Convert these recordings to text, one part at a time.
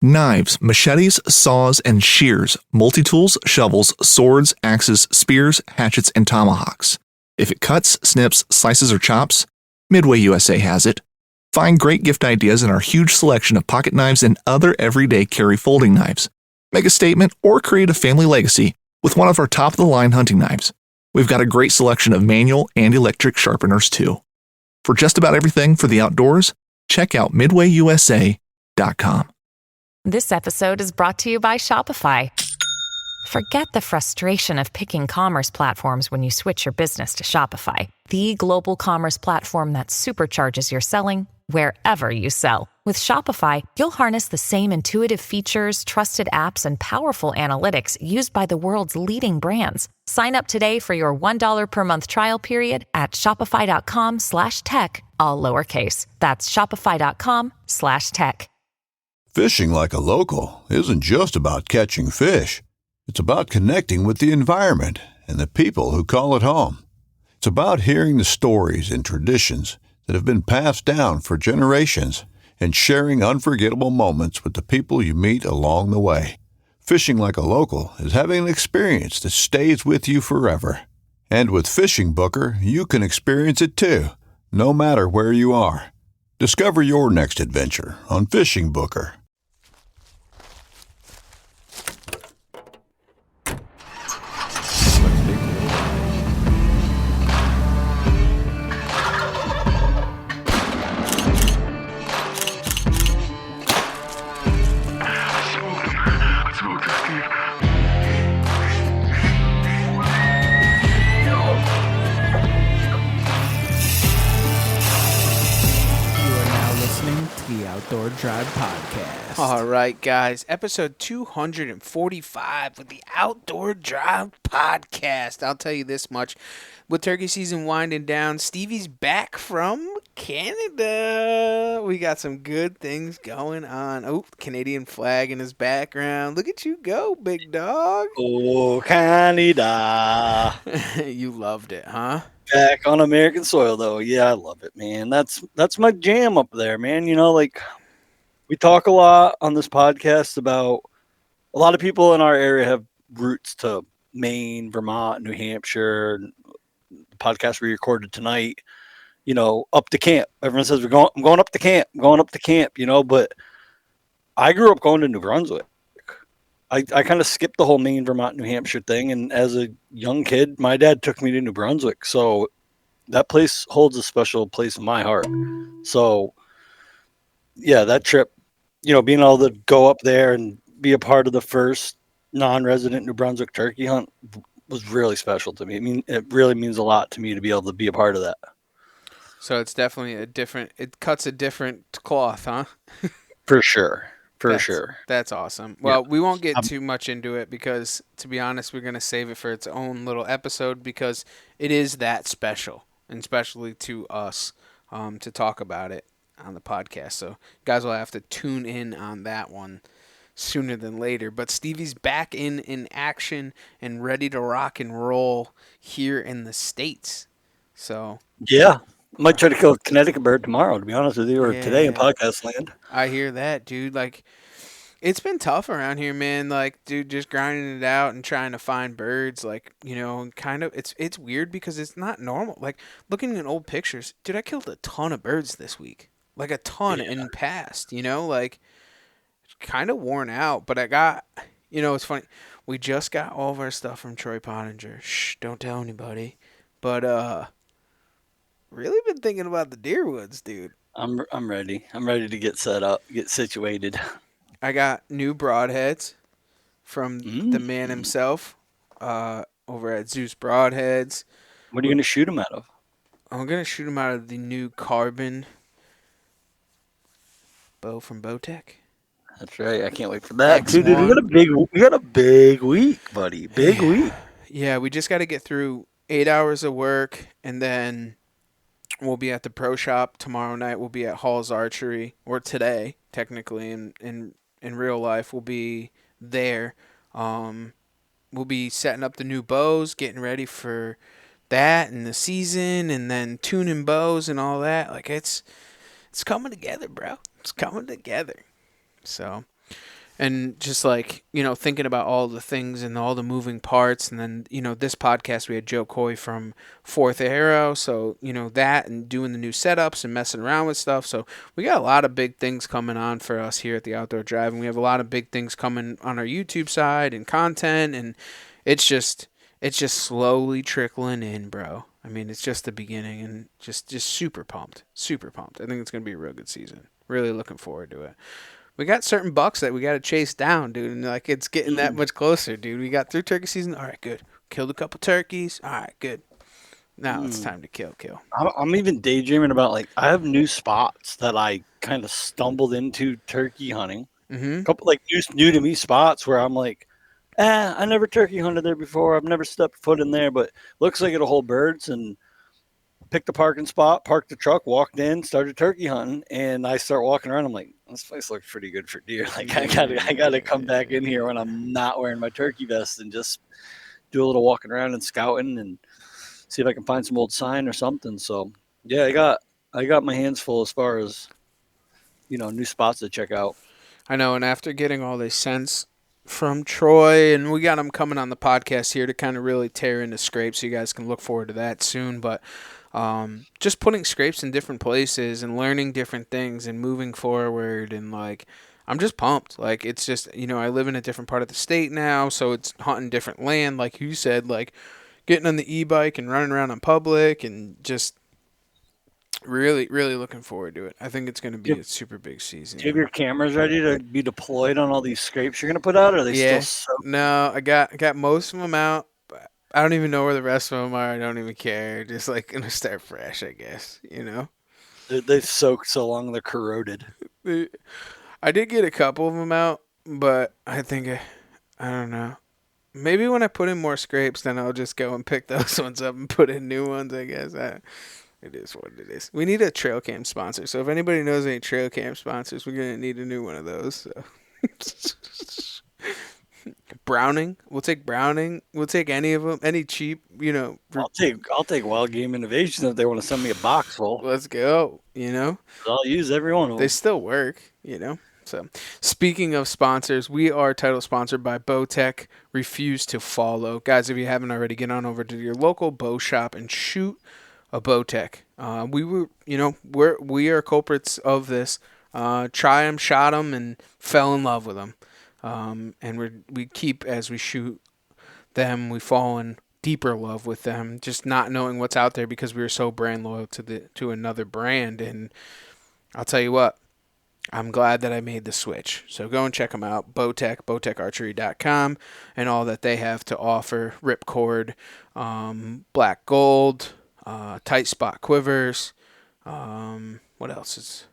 Knives, machetes, saws, and shears, multi-tools, shovels, swords, axes, spears, hatchets, and tomahawks. If it cuts, snips, slices, or chops, Midway USA has it. Find great gift ideas in our huge selection of pocket knives and other everyday carry folding knives. Make a statement or create a family legacy with one of our top-of-the-line hunting knives. We've got a great selection of manual and electric sharpeners, too. For just about everything for the outdoors, check out MidwayUSA.com. This episode is brought to you by Shopify. Forget the frustration of picking commerce platforms when you switch your business to Shopify, the global commerce platform that supercharges your selling wherever you sell. With Shopify, you'll harness the same intuitive features, trusted apps, and powerful analytics used by the world's leading brands. Sign up today for your $1 per month trial period at shopify.com/tech, all lowercase. That's shopify.com/tech. Fishing like a local isn't just about catching fish. It's about connecting with the environment and the people who call it home. It's about hearing the stories and traditions that have been passed down for generations and sharing unforgettable moments with the people you meet along the way. Fishing like a local is having an experience that stays with you forever. And with Fishing Booker, you can experience it too, no matter where you are. Discover your next adventure on Fishing Booker. Outdoor Drive Podcast. All right, guys. Episode 245 with the Outdoor Drive Podcast. I'll tell you this much. With turkey season winding down, Stevie's back from Canada. We got some good things going on. Oh, Canadian flag in his background. Look at you go, big dog. Oh, Canada. You loved it, huh? Back on American soil, though. Yeah, I love it, man. That's my jam up there, man. You know, like, we talk a lot on this podcast about a lot of people in our area have roots to Maine, Vermont, New Hampshire. The podcast we recorded tonight, you know, up to camp. Everyone says I'm going up to camp, you know, but I grew up going to New Brunswick. I kind of skipped the whole Maine, Vermont, New Hampshire thing. And as a young kid, my dad took me to New Brunswick. So that place holds a special place in my heart. So, yeah, that trip, you know, being able to go up there and be a part of the first non-resident New Brunswick turkey hunt was really special to me. I mean, it really means a lot to me to be able to be a part of that. So it's definitely it cuts a different cloth, huh? For sure. For sure. That's awesome. Well, Yeah. we won't get too much into it because, to be honest, we're going to save it for its own little episode because it is that special, and especially to us, to talk about it on the podcast. So you guys will have to tune in on that one sooner than later. But Stevie's back in action and ready to rock and roll here in the States. So Yeah. I might try to kill a Connecticut bird tomorrow, to be honest with you, or today in podcast land. I hear that, dude. Like, it's been tough around here, man. Like, dude, just grinding it out and trying to find birds. Like, you know, kind of, it's weird because it's not normal. Like, looking at old pictures, dude, I killed a ton of birds this week. Like, a ton in past, you know? Like, kind of worn out. But I got, you know, it's funny. We just got all of our stuff from Troy Pottinger. Shh, don't tell anybody. But, really been thinking about the deer woods, dude. I'm ready. I'm ready to get set up, get situated. I got new broadheads from the man himself over at Zeus Broadheads. What are you going to shoot them out of? I'm going to shoot them out of the new carbon bow from Bowtech. That's right. I can't wait for that. X1. Dude, we got a big week, buddy. Big week. Yeah, we just got to get through 8 hours of work, and then we'll be at the pro shop tomorrow night. We'll be at Hall's Archery, or today, technically, in real life. We'll be there. We'll be setting up the new bows, getting ready for that and the season, and then tuning bows and all that. Like, it's coming together, bro. It's coming together. So, and just like, thinking about all the things and all the moving parts. And then, this podcast, we had Joe Coy from Fourth Arrow. So, that and doing the new setups and messing around with stuff. So we got a lot of big things coming on for us here at the Outdoor Drive. And we have a lot of big things coming on our YouTube side and content. And it's just slowly trickling in, bro. I mean, it's just the beginning, and just super pumped. Super pumped. I think it's going to be a real good season. Really looking forward to it. We got certain bucks that we got to chase down, dude, and like it's getting that much closer, dude. We got through turkey season. All right, good. Killed a couple turkeys. All right, good. Now it's time to kill. I'm even daydreaming about, like, I have new spots that I kind of stumbled into turkey hunting. Mm-hmm. A couple like new to me spots where I'm like, I never turkey hunted there before. I've never stepped foot in there, but looks like it'll hold birds. And picked a parking spot, parked the truck, walked in, started turkey hunting, and I start walking around. I'm like, this place looks pretty good for deer. Like, I gotta come back in here when I'm not wearing my turkey vest and just do a little walking around and scouting and see if I can find some old sign or something. So yeah, I got my hands full as far as, new spots to check out. I know, and after getting all these scents from Troy, and we got him coming on the podcast here to kind of really tear into scrapes, so you guys can look forward to that soon. But just putting scrapes in different places and learning different things and moving forward, and like, I'm just pumped. Like, it's just, I live in a different part of the state now, so it's hunting different land, like you said, like getting on the e-bike and running around in public, and just really, really looking forward to it. I think it's going to be a super big season. Do you have your cameras ready to be deployed on all these scrapes you're going to put out, or are they still so? No, I got most of them out. But I don't even know where the rest of them are. I don't even care. Just like going to start fresh, I guess, They've soaked so long they're corroded. I did get a couple of them out, but I think, I don't know. Maybe when I put in more scrapes, then I'll just go and pick those ones up and put in new ones, I guess. It is what it is. We need a trail cam sponsor. So if anybody knows any trail cam sponsors, we're going to need a new one of those. So. Browning. We'll take Browning. We'll take any of them. Any cheap, I'll take Wild Game Innovations if they want to send me a box full. Let's go, I'll use every one of them. They still work, So, speaking of sponsors, we are title sponsored by Bowtech. Refuse to follow. Guys, if you haven't already, get on over to your local bow shop and shoot a Bowtech. We are culprits of this. Try them, shot them, and fell in love with them. And we keep, as we shoot them, we fall in deeper love with them, just not knowing what's out there because we were so brand loyal to another brand. And I'll tell you what, I'm glad that I made the switch. So go and check them out, Bowtech, bowtecharchery.com, and all that they have to offer. Ripcord, black gold, tight spot quivers. What else is?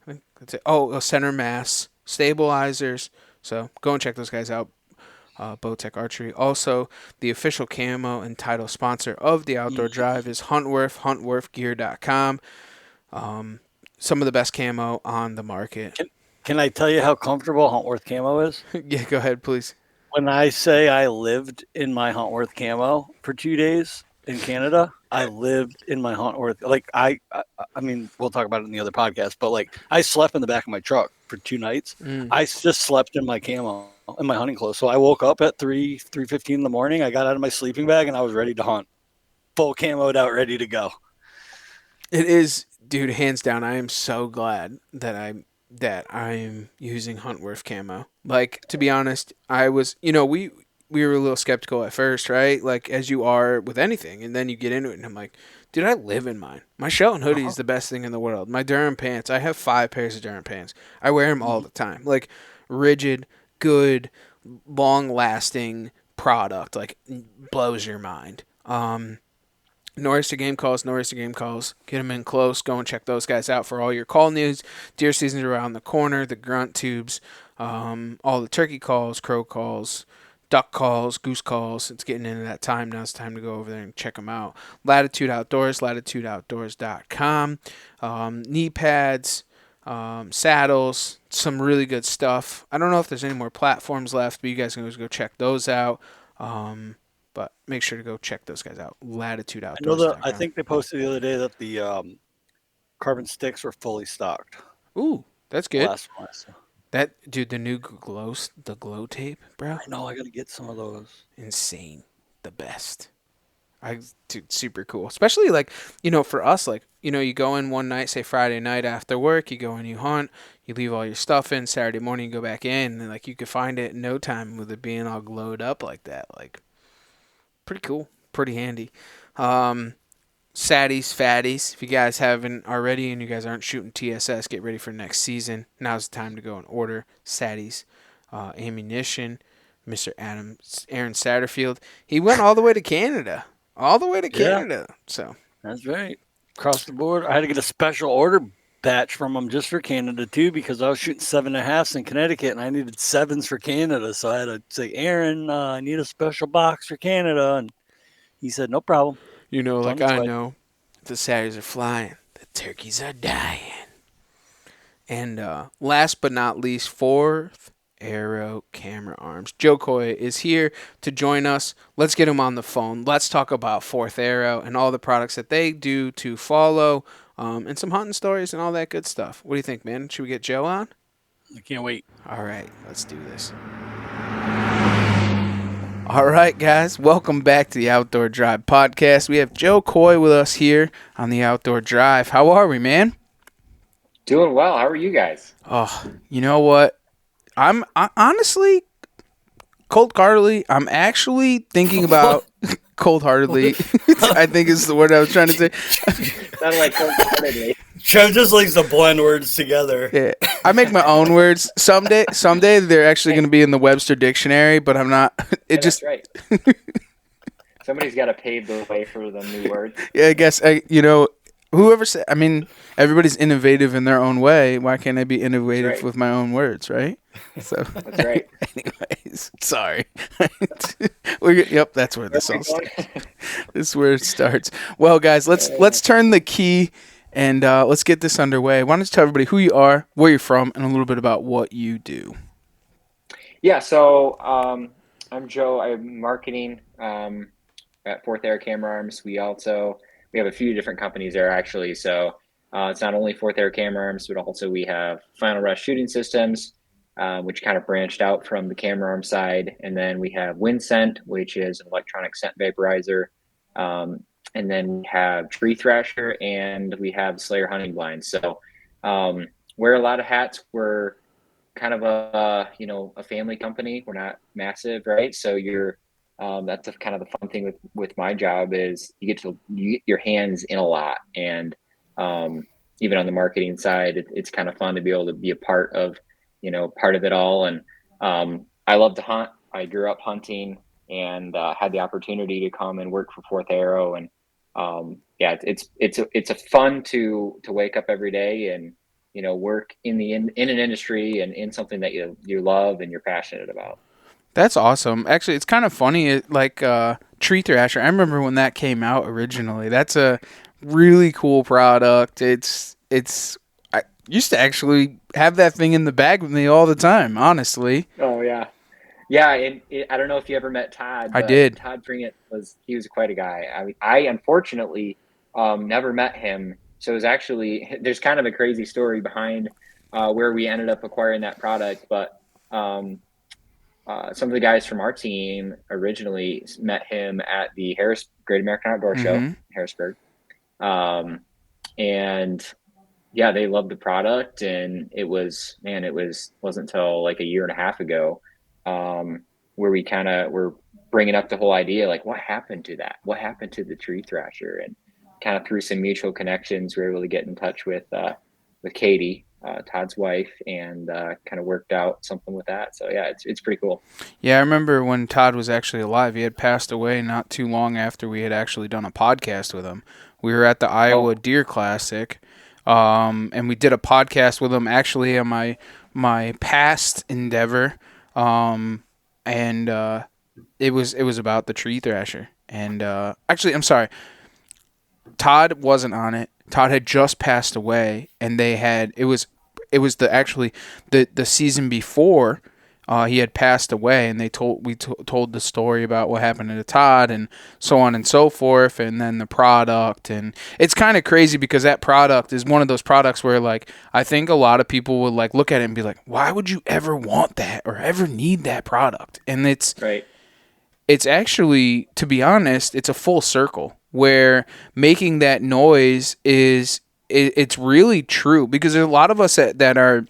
I think that's it. Oh, center mass stabilizers. So go and check those guys out. Bowtech Archery. Also, the official camo and title sponsor of the Outdoor Drive is Huntworth, huntworthgear.com. Some of the best camo on the market. Can I tell you how comfortable Huntworth camo is? Yeah, go ahead, please. When I say I lived in my Huntworth camo for 2 days in Canada, I lived in my Huntworth. Like, I mean, we'll talk about it in the other podcast, but like, I slept in the back of my truck for 2 nights. I just slept in my camo, in my hunting clothes. So I woke up at 3:15 in the morning. I got out of my sleeping bag and I was ready to hunt, full camoed out, ready to go. It is, dude, hands down. I am so glad that I'm using Huntworth camo. Like, to be honest, I was, we were a little skeptical at first, right? Like, as you are with anything, and then you get into it, and I'm like, dude, I live in mine. My Shelton hoodie is the best thing in the world. My Durham pants, I have 5 pairs of Durham pants. I wear them all the time. Like, rigid, good, long-lasting product. Like, blows your mind. Norris to Game Calls. Get them in close. Go and check those guys out for all your call news. Deer season's around the corner. The grunt tubes, all the turkey calls, crow calls, duck calls, goose calls. It's getting into that time now. It's time to go over there and check them out. Latitude Outdoors, latitudeoutdoors.com. Knee pads, saddles, some really good stuff. I don't know if there's any more platforms left, but you guys can always go check those out. But make sure to go check those guys out. Latitude Outdoors. I think they posted the other day that the carbon sticks were fully stocked. Ooh, that's good. Last one. Dude, the glow tape, bro. I know I got to get some of those. Insane. The best. Dude, super cool. Especially like, for us, like, you go in one night, say Friday night after work, you go and you hunt, you leave all your stuff in, Saturday morning you go back in, and like you could find it in no time with it being all glowed up like that. Like, pretty cool. Pretty handy. Saddies, fatties. If you guys haven't already and you guys aren't shooting TSS, get ready for next season. Now's the time to go and order Saddies ammunition. Mr. Aaron Satterfield, he went all the way to Canada. All the way to Canada. So that's right. Across the board. I had to get a special order batch from him just for Canada too, because I was shooting 7.5s in Connecticut and I needed 7s for Canada. So I had to say, Aaron, I need a special box for Canada. And he said, no problem. like I know, the Saturdays are flying, the turkeys are dying. And last but not least, Fourth Arrow Camera Arms. Joe Coy is here to join us. Let's get him on the phone. Let's talk about Fourth Arrow and all the products that they do to follow, and some hunting stories and all that good stuff. What do you think, man? Should we get Joe on? I can't wait. All right, let's do this. All right, guys, welcome back to the Outdoor Drive podcast. We have Joe Coy with us here on the Outdoor Drive. How are we, man? Doing well. How are you guys? Oh, you know what? I honestly, cold-heartedly, I'm actually thinking about cold-heartedly. I think is the word I was trying to say. Sounded like cold-heartedly. Trev just likes to blend words together. Yeah, I make my own words. Someday they're actually going to be in the Webster dictionary, but I'm not. That's right. Somebody's got to pave the way for the new words. Yeah, I guess whoever said. I mean, everybody's innovative in their own way. Why can't I be innovative with my own words, right? So that's right. Anyways, sorry. Yep, that's where this all starts. This is where it starts. Well, guys, let's turn the key. And let's get this underway. Why don't you tell everybody who you are, where you're from, and a little bit about what you do? Yeah, so I'm Joe. I'm marketing at Fourth Air Camera Arms. We have a few different companies there, actually. So it's not only Fourth Air Camera Arms, but also we have Final Rush Shooting Systems, which kind of branched out from the camera arm side. And then we have WindScent, which is an electronic scent vaporizer. And then we have Tree Thrasher, and we have Slayer hunting blinds. So wear a lot of hats. We're kind of a family company. We're not massive, right? So that's kind of the fun thing with my job is you get your hands in a lot. And even on the marketing side, it's kind of fun to be able to be a part of it all. And I love to hunt. I grew up hunting and had the opportunity to come and work for Fourth Arrow. And it's a fun to wake up every day and work in an industry and in something that you love and you're passionate about. That's awesome. Actually, it's kind of funny. Tree Thrasher. I remember when that came out originally. That's a really cool product. I used to actually have that thing in the bag with me all the time. Honestly. Oh yeah. Yeah, and I don't know if you ever met Todd. I did. Todd Pringett was quite a guy. I unfortunately never met him. So there's kind of a crazy story behind where we ended up acquiring that product. But some of the guys from our team originally met him at the Great American Outdoor Show in Harrisburg. And yeah, they loved the product, and it wasn't until like a year and a half ago where we kind of were bringing up the whole idea, like what happened to that? What happened to the Tree Thrasher? And kind of through some mutual connections, we were able to get in touch with Katie, Todd's wife, and kind of worked out something with that. So yeah, it's pretty cool. Yeah, I remember when Todd was actually alive. He had passed away not too long after we had actually done a podcast with him. We were at the Iowa Deer Classic, and we did a podcast with him actually on my past endeavor. And it was about the Tree Thrasher. And actually, I'm sorry, Todd wasn't on it. Todd had just passed away, and it was the season before he had passed away, and we told the story about what happened to Todd and so on and so forth, and then the product. And it's kind of crazy because that product is one of those products where, like, I think a lot of people would like look at it and be like, why would you ever want that or ever need that product? And it's Right. It's actually, to be honest, it's a full circle where making that noise it's really true, because there's a lot of us that are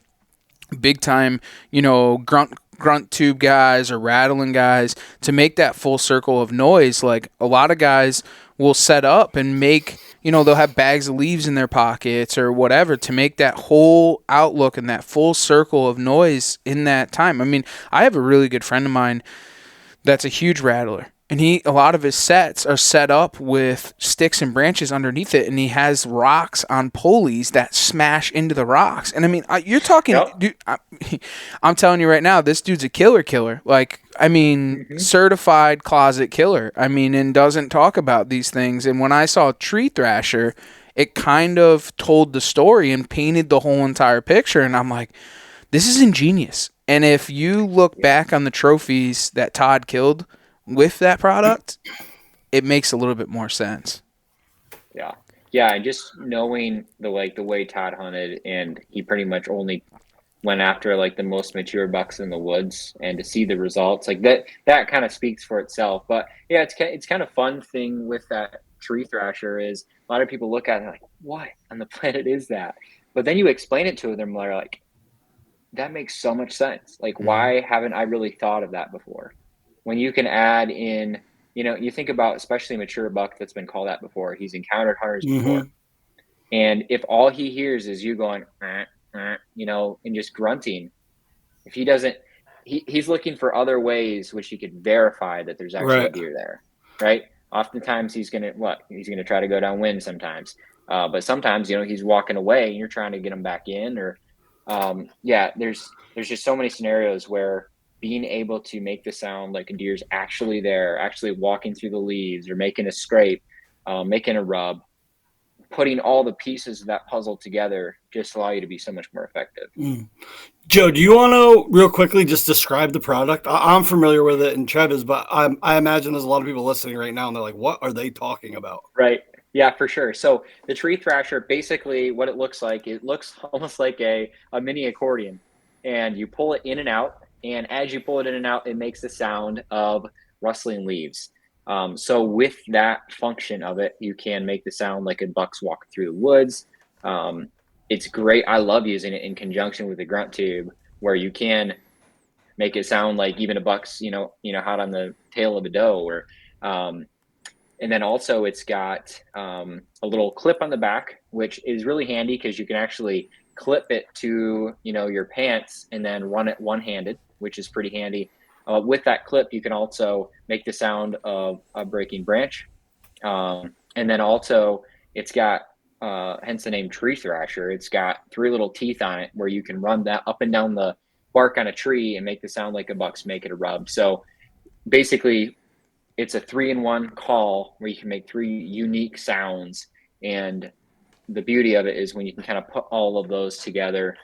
big time, grunt tube guys or rattling guys. To make that full circle of noise, like, a lot of guys will set up and make, they'll have bags of leaves in their pockets or whatever to make that whole outlook and that full circle of noise in that time. I mean, I have a really good friend of mine that's a huge rattler, and a lot of his sets are set up with sticks and branches underneath it, and he has rocks on pulleys that smash into the rocks. And I mean, you're talking, Yep. dude, I'm telling you right now, this dude's a killer. Like, I mean, certified closet killer. I mean, and doesn't talk about these things. And when I saw Tree Thrasher, it kind of told the story and painted the whole entire picture. And I'm like, this is ingenious. And if you look back on the trophies that Todd killed with that product, it makes a little bit more sense. Yeah. Yeah, and just knowing the way Todd hunted, and he pretty much only went after like the most mature bucks in the woods, and to see the results like that kind of speaks for itself. But yeah, it's kind of fun thing with that Tree Thrasher is a lot of people look at it and like, what on the planet is that? But then you explain it to them, they're like, that makes so much sense. Like, why haven't I really thought of that before? When you can add in, you think about especially a mature buck that's been called out before. He's encountered hunters before. And if all he hears is you going, and just grunting, if he doesn't, he's looking for other ways which he could verify that there's actually a deer there, right? Oftentimes he's going to try to go downwind sometimes. But sometimes, he's walking away and you're trying to get him back in, or there's just so many scenarios where being able to make the sound like a deer's actually there, actually walking through the leaves, or making a scrape, making a rub, putting all the pieces of that puzzle together just allow you to be so much more effective. Joe, do you want to real quickly just describe the product? I'm familiar with it, and Trev is, but I imagine there's a lot of people listening right now and they're like, what are they talking about? Right. Yeah, for sure. So the Tree Thrasher, basically what it looks almost like a mini accordion, and you pull it in and out. And as you pull it in and out, it makes the sound of rustling leaves. So with that function of it, you can make the sound like a buck's walking through the woods. It's great. I love using it in conjunction with the grunt tube, where you can make it sound like even a buck's, hot on the tail of a doe, or, and then also it's got a little clip on the back, which is really handy because you can actually clip it to, your pants and then run it one-handed, which is pretty handy. With that clip, you can also make the sound of a breaking branch. And then also it's got, hence the name Tree Thrasher, it's got 3 little teeth on it where you can run that up and down the bark on a tree and make the sound like a buck's making a rub. So basically, it's a 3-in-1 call where you can make 3 unique sounds. And the beauty of it is when you can kind of put all of those together.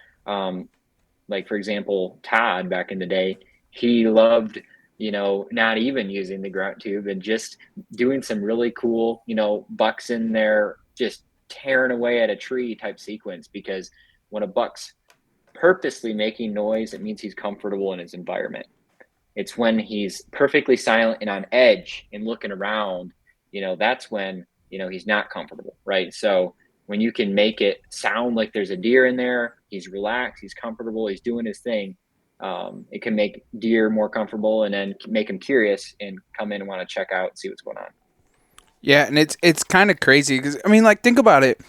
Like, for example, Todd back in the day, he loved, not even using the grunt tube and just doing some really cool, bucks in there, just tearing away at a tree type sequence. Because when a buck's purposely making noise, it means he's comfortable in his environment. It's when he's perfectly silent and on edge and looking around, that's when, he's not comfortable, right? So when you can make it sound like there's a deer in there, he's relaxed, he's comfortable, he's doing his thing, it can make deer more comfortable and then make them curious and come in and want to check out and see what's going on. Yeah, and it's kind of crazy because, I mean, like, think about it.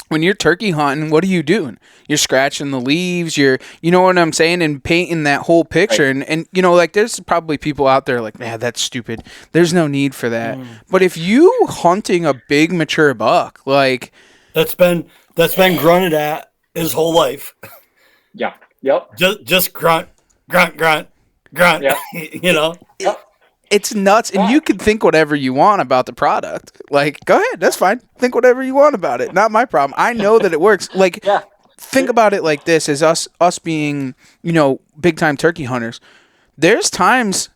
When you're turkey hunting, what are you doing? You're scratching the leaves, you know what I'm saying, and painting that whole picture. Right. And like, there's probably people out there like, man, that's stupid. There's no need for that. But if you hunting a big mature buck, like, that's been grunted at his whole life. Yeah. Yep. Just grunt. Yep. Yep. It's nuts, and you can think whatever you want about the product. Like, go ahead, that's fine. Think whatever you want about it. Not my problem. I know that it works. Like, think about it like this: as us being, big time turkey hunters, there's times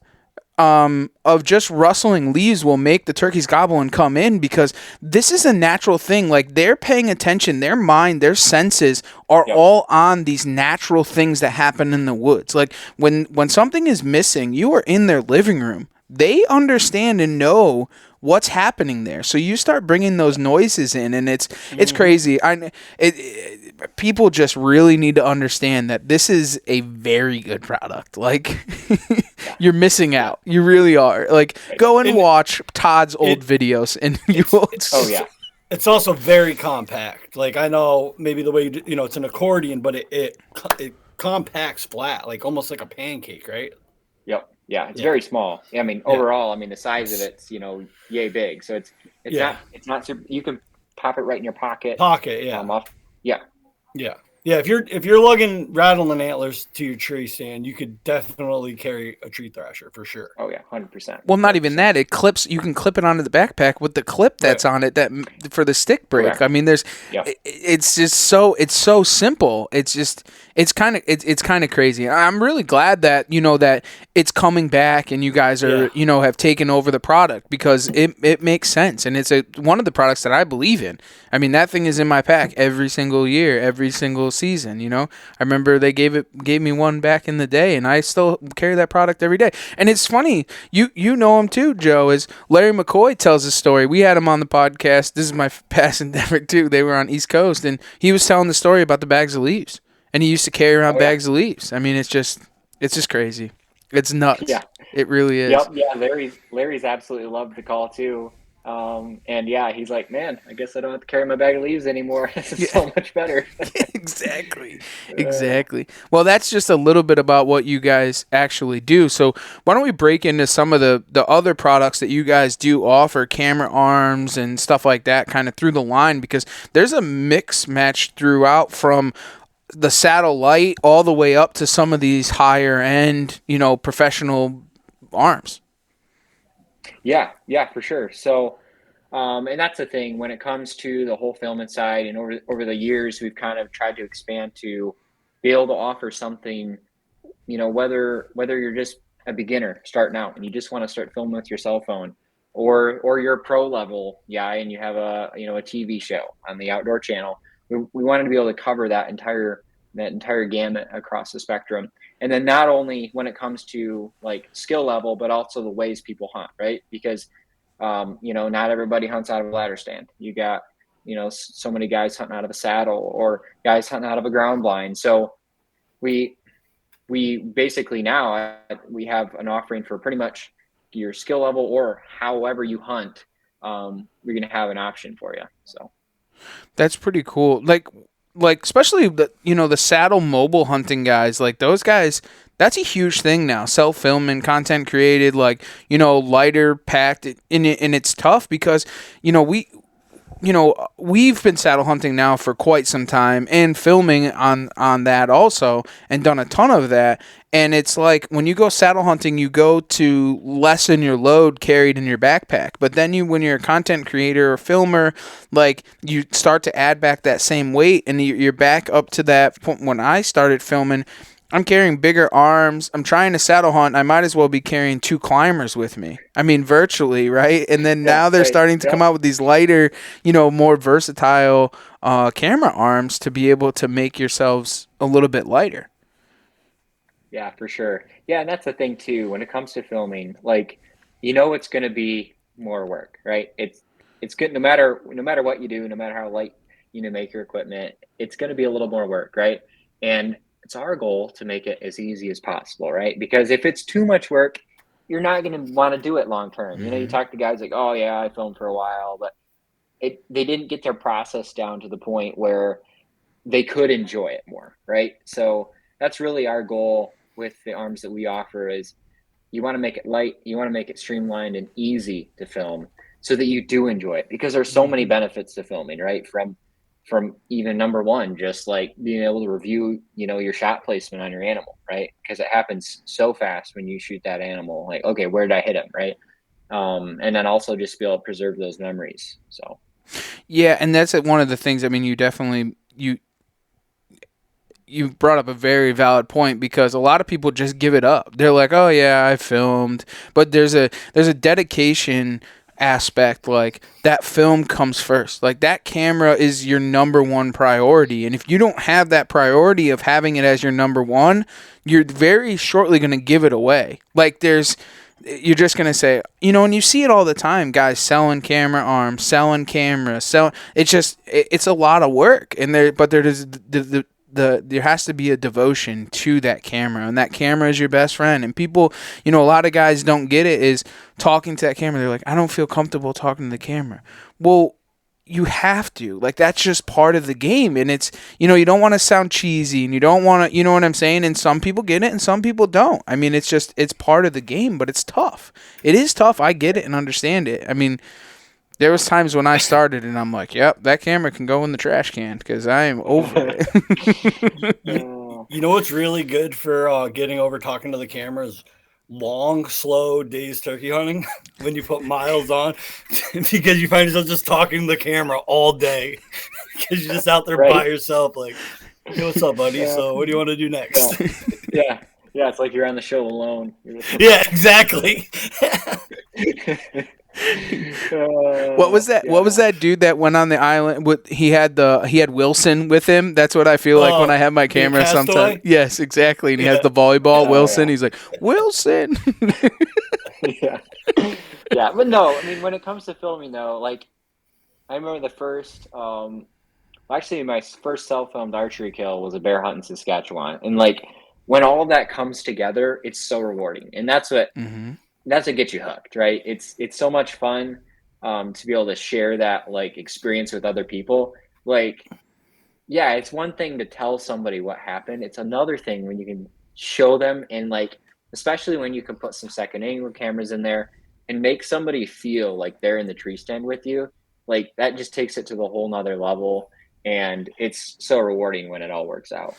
of just rustling leaves will make the turkeys gobble and come in, because this is a natural thing. Like, they're paying attention, their mind, their senses are all on these natural things that happen in the woods. Like, when something is missing, you are in their living room. They understand and know what's happening there. So you start bringing those noises in, and it's crazy. People just really need to understand that this is a very good product. Like, you're missing out. You really are. Like, go and watch Todd's old videos, and you will. Oh yeah. It's also very compact. Like, I know maybe the way it's an accordion, but it compacts flat, like almost like a pancake, right? Yep. Yeah, it's very small. I mean, overall, the size of it's yay big. So it's not super. You can pop it right in your pocket. Yeah. If you're lugging rattling antlers to your tree stand, you could definitely carry a tree thrasher for sure. Oh yeah, 100%. Well, not even that. It clips. You can clip it onto the backpack with the clip that's on it that for the stick break. Correct. I mean, it's just so simple. It's kind of crazy. I'm really glad that that it's coming back, and you guys are have taken over the product, because it makes sense, and it's one of the products that I believe in. I mean, that thing is in my pack every single year, every single season. I remember they gave me one back in the day, and I still carry that product every day. And it's funny, you know him too, Joe, is Larry McCoy tells a story. We had him on the podcast. This is my past endeavor too. They were on East Coast, and he was telling the story about the bags of leaves, and he used to carry around bags of leaves. I mean, it's just crazy. It's nuts. Yeah, it really is. Yep. Yeah, Larry's absolutely loved the call too. And he's like, man, I guess I don't have to carry my bag of leaves anymore. This is so much better. Exactly. Well, that's just a little bit about what you guys actually do. So why don't we break into some of the other products that you guys do offer, camera arms and stuff like that, kind of through the line, because there's a mix match throughout, from the saddle light all the way up to some of these higher end, professional arms. Yeah, for sure. So, and that's the thing when it comes to the whole filming side, and over the years, we've kind of tried to expand to be able to offer something, whether you're just a beginner starting out and you just want to start filming with your cell phone, or you're a pro level guy and you have a TV show on the outdoor channel. We wanted to be able to cover that entire gamut across the spectrum. And then not only when it comes to like skill level, but also the ways people hunt, right? Because, not everybody hunts out of a ladder stand. You got, so many guys hunting out of a saddle, or guys hunting out of a ground blind. So we basically now we have an offering for pretty much your skill level, or however you hunt. We're going to have an option for you. So that's pretty cool. Like especially the saddle mobile hunting guys, like those guys, that's a huge thing now. Self-filming, content created, lighter packed, and it's tough because we've been saddle hunting now for quite some time, and filming on that also, and done a ton of that. And it's like when you go saddle hunting, you go to lessen your load carried in your backpack. But then when you're a content creator or filmer, like you start to add back that same weight, and you're back up to that point. When I started filming, I'm carrying bigger arms. I'm trying to saddle hunt. I might as well be carrying 2 climbers with me. I mean, virtually, right? And then now they're starting to come out with these lighter, more versatile camera arms to be able to make yourselves a little bit lighter. Yeah, for sure. Yeah, and that's the thing too. When it comes to filming, it's going to be more work, right? It's good no matter what you do, no matter how light make your equipment. It's going to be a little more work, right? And it's our goal to make it as easy as possible, right? Because if it's too much work, you're not going to want to do it long term. You talk to guys like, oh yeah, I filmed for a while, but they didn't get their process down to the point where they could enjoy it more, right? So that's really our goal with the arms that we offer. Is you want to make it light, you want to make it streamlined and easy to film, so that you do enjoy it, because there's so many benefits to filming, right? From even number one, just like being able to review, your shot placement on your animal, right? Because it happens so fast when you shoot that animal, like, okay, where did I hit him, right? And then also just be able to preserve those memories. So yeah, and that's one of the things. I mean, you definitely you brought up a very valid point, because a lot of people just give it up. They're like, oh yeah, I filmed, but there's a dedication aspect. Like, that film comes first. Like, that camera is your number one priority, and if you don't have that priority of having it as your number one, you're very shortly going to give it away. Like, you're just going to say, and you see it all the time, guys selling camera arms, selling cameras, it's a lot of work, and there has to be a devotion to that camera, and that camera is your best friend. And people, a lot of guys don't get it, is talking to that camera. They're like, I don't feel comfortable talking to the camera. Well, you have to. Like, that's just part of the game. And it's, you don't want to sound cheesy, and you don't want to, you know what I'm saying? And some people get it and some people don't. I mean, it's part of the game, but it's tough. It is tough. I get it and understand it. I mean, there was times when I started and I'm like, yep, that camera can go in the trash can, because I am over it. You know what's really good for getting over talking to the cameras? Long, slow days turkey hunting when you put miles on, because you find yourself just talking to the camera all day because you're just out there by yourself, like, hey, what's up, buddy? So what do you want to do next? Yeah, it's like you're on the show alone. Yeah, exactly. What was that? Yeah. What was that dude that went on the island? He had Wilson with him. That's what I feel like when I have my camera sometimes. Yes, exactly. And he has the volleyball. Wilson. Yeah. He's like, Wilson. Yeah. But no, I mean, when it comes to filming, though, like, I remember the first. Actually, my first self-filmed archery kill was a bear hunt in Saskatchewan, and like, when all of that comes together, it's so rewarding, and that's what. Mm-hmm. That's what gets you hooked, right? It's so much fun to be able to share that, like, experience with other people. Like, yeah, it's one thing to tell somebody what happened. It's another thing when you can show them, and, like, especially when you can put some second angle cameras in there and make somebody feel like they're in the tree stand with you. Like, that just takes it to the whole nother level, and it's so rewarding when it all works out.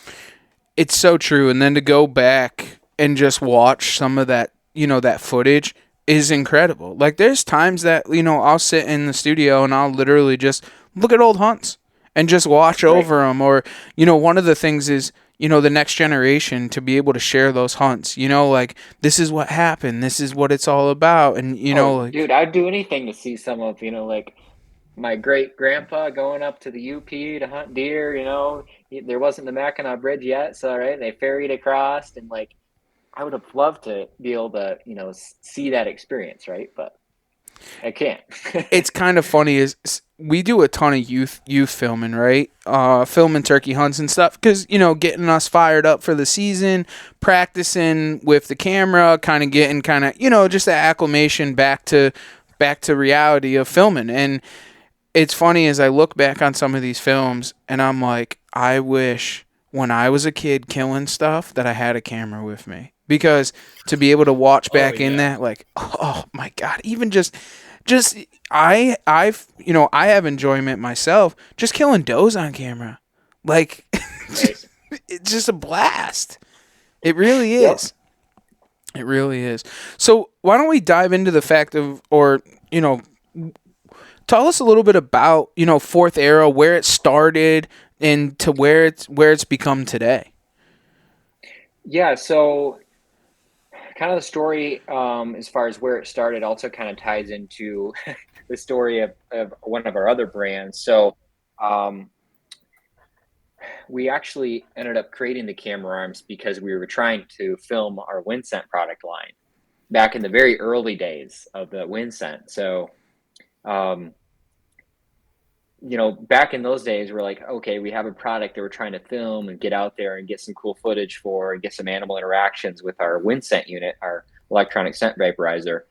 It's so true. And then to go back and just watch some of that, that footage is incredible. Like, there's times that, I'll sit in the studio and I'll literally just look at old hunts and just watch over them. Or, one of the things is, the next generation to be able to share those hunts, like, this is what happened. This is what it's all about. And, like, dude, I'd do anything to see some of, like, my great grandpa going up to the UP to hunt deer. There wasn't the Mackinac Bridge yet. So, they ferried across, and, like, I would have loved to be able to, see that experience, right? But I can't. It's kind of funny is we do a ton of youth filming, right? Filming turkey hunts and stuff, because, getting us fired up for the season, practicing with the camera, kind of getting just the acclimation back to reality of filming. And it's funny as I look back on some of these films and I'm like, I wish when I was a kid killing stuff that I had a camera with me. Because to be able to watch back in that, like, oh my God, even just I have enjoyment myself just killing does on camera. Like, it's just a blast. It really is. Yep. It really is. So why don't we dive into the fact of, or, tell us a little bit about, Fourth Arrow, where it started and to where it's become today. Yeah, so kind of the story as far as where it started also kind of ties into the story of one of our other brands. So we actually ended up creating the camera arms because we were trying to film our Winsent product line back in the very early days of the Winsent. So back in those days, we're like, okay, we have a product that we're trying to film and get out there and get some cool footage for, and get some animal interactions with our wind scent unit, our electronic scent vaporizer.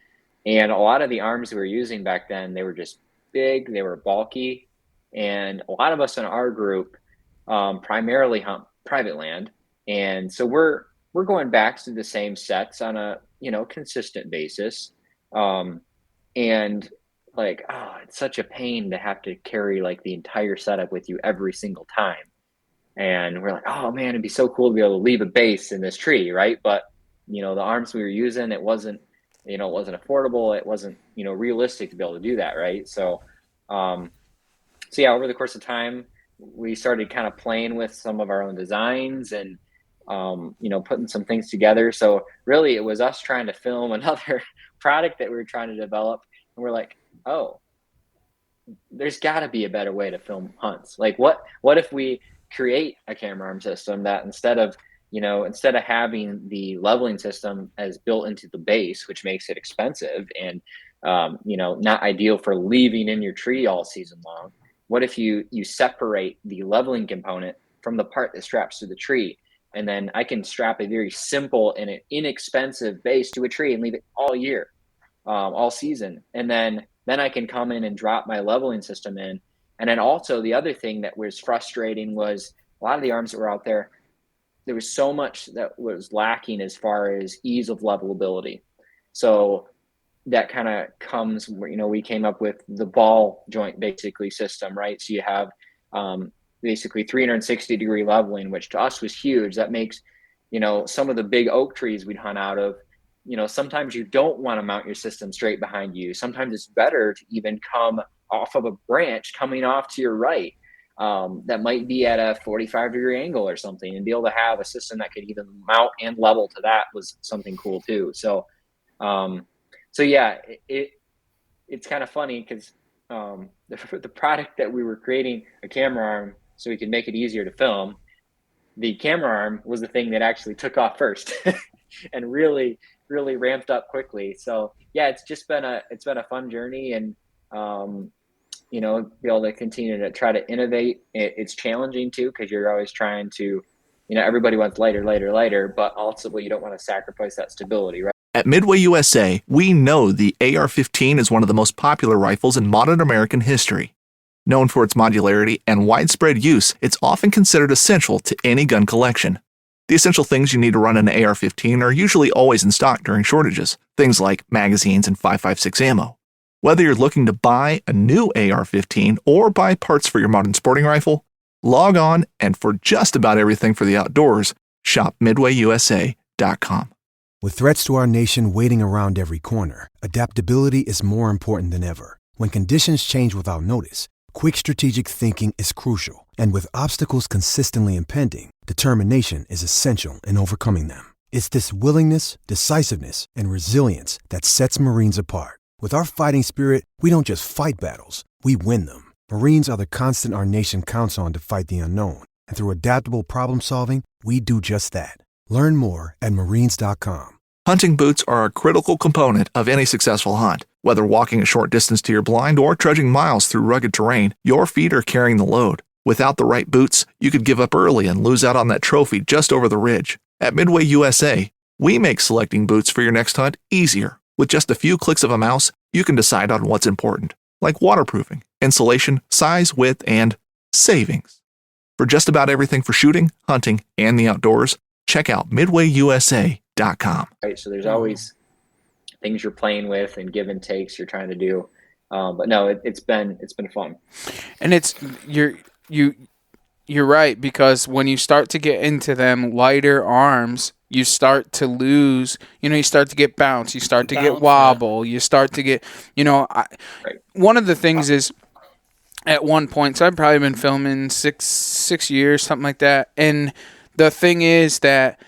And a lot of the arms we were using back then, they were just big, they were bulky. And a lot of us in our group primarily hunt private land. And so we're going back to the same sets on a, consistent basis. And like, oh, it's such a pain to have to carry like the entire setup with you every single time. And we're like, oh man, it'd be so cool to be able to leave a base in this tree, right? But the arms we were using, it wasn't affordable. It wasn't, realistic to be able to do that, right? So, yeah, over the course of time, we started kind of playing with some of our own designs and, putting some things together. So really it was us trying to film another product that we were trying to develop. And we're like, oh, there's got to be a better way to film hunts. Like what if we create a camera arm system that instead of having the leveling system as built into the base, which makes it expensive and not ideal for leaving in your tree all season long, what if you separate the leveling component from the part that straps to the tree, and then I can strap a very simple and an inexpensive base to a tree and leave it all year, all season, and then I can come in and drop my leveling system in. And then also the other thing that was frustrating was a lot of the arms that were out there, there was so much that was lacking as far as ease of levelability. So that kind of comes where, we came up with the ball joint basically system, right? So you have basically 360-degree leveling, which to us was huge. That makes, some of the big oak trees we'd hunt out of, sometimes you don't want to mount your system straight behind you. Sometimes it's better to even come off of a branch coming off to your right, that might be at a 45-degree angle or something, and be able to have a system that could even mount and level to that was something cool too. So yeah, it's kind of funny because the product that we were creating, a camera arm, so we could make it easier to film, the camera arm was the thing that actually took off first and really ramped up quickly. So yeah, it's been a fun journey, and be able to continue to try to innovate. It's challenging too, because you're always trying to, everybody wants lighter, but ultimately you don't want to sacrifice that stability, right? At Midway USA, we know the AR-15 is one of the most popular rifles in modern American history. Known for its modularity and widespread use, it's often considered essential to any gun collection. The essential things you need to run an AR-15 are usually always in stock during shortages, things like magazines and 5.56 ammo. Whether you're looking to buy a new AR-15 or buy parts for your modern sporting rifle, log on, and for just about everything for the outdoors, shop MidwayUSA.com. With threats to our nation waiting around every corner, adaptability is more important than ever. When conditions change without notice, quick strategic thinking is crucial. And with obstacles consistently impending, determination is essential in overcoming them. It's this willingness, decisiveness, and resilience that sets Marines apart. With our fighting spirit, we don't just fight battles, we win them. Marines are the constant our nation counts on to fight the unknown. And through adaptable problem solving, we do just that. Learn more at Marines.com. Hunting boots are a critical component of any successful hunt. Whether walking a short distance to your blind or trudging miles through rugged terrain, your feet are carrying the load. Without the right boots, you could give up early and lose out on that trophy just over the ridge. At Midway USA, we make selecting boots for your next hunt easier. With just a few clicks of a mouse, you can decide on what's important, like waterproofing, insulation, size, width, and savings. For just about everything for shooting, hunting, and the outdoors, check out MidwayUSA.com. Right, so there's always things you're playing with and give and takes you're trying to do, but no, it's been fun. And you're right, because when you start to get into them lighter arms, you start to lose, you start to get bounce, you start to get wobble, you start to get, right. One of the things is, at one point, so I've probably been filming six years, something like that, and the thing is that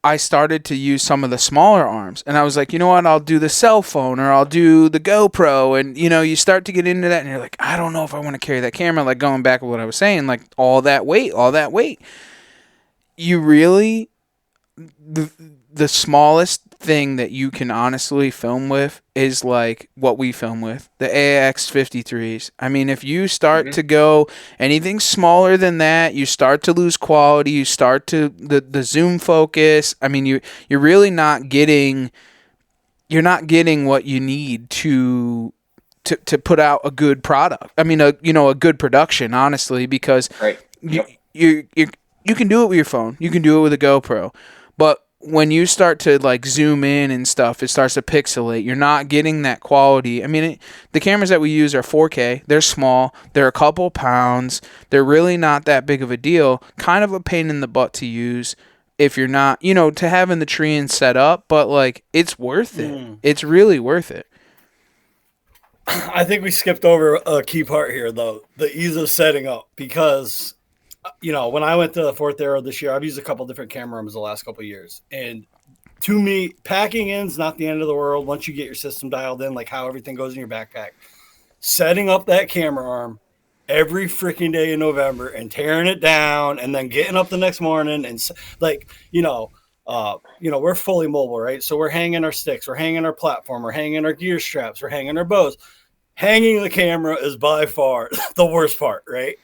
I started to use some of the smaller arms, and I was like, you know what, I'll do the cell phone, or I'll do the GoPro, and you start to get into that, and you're like, I don't know if I want to carry that camera, like going back to what I was saying, like all that weight. You really, the smallest thing that you can honestly film with is like what we film with, the AX 53s. I mean, if you start to go anything smaller than that, you start to lose quality, you start to the zoom focus. I mean, you're really not getting what you need to put out a good product. I mean, a good production, honestly, because you can do it with your phone, you can do it with a GoPro, but when you start to like zoom in and stuff, it starts to pixelate. You're not getting that quality. I mean, the cameras that we use are 4K. They're small. They're a couple pounds. They're really not that big of a deal. Kind of a pain in the butt to use if you're not, to have in the tree and set up. But like, it's worth it. It's really worth it. I think we skipped over a key part here, though, the ease of setting up, because when I went to the Fourth Arrow this year, I've used a couple different camera arms the last couple of years, and to me, packing in is not the end of the world once you get your system dialed in, like how everything goes in your backpack. Setting up that camera arm every freaking day in November and tearing it down, and then getting up the next morning and like we're fully mobile, right? So we're hanging our sticks, we're hanging our platform, we're hanging our gear straps, we're hanging our bows. Hanging the camera is by far the worst part, right?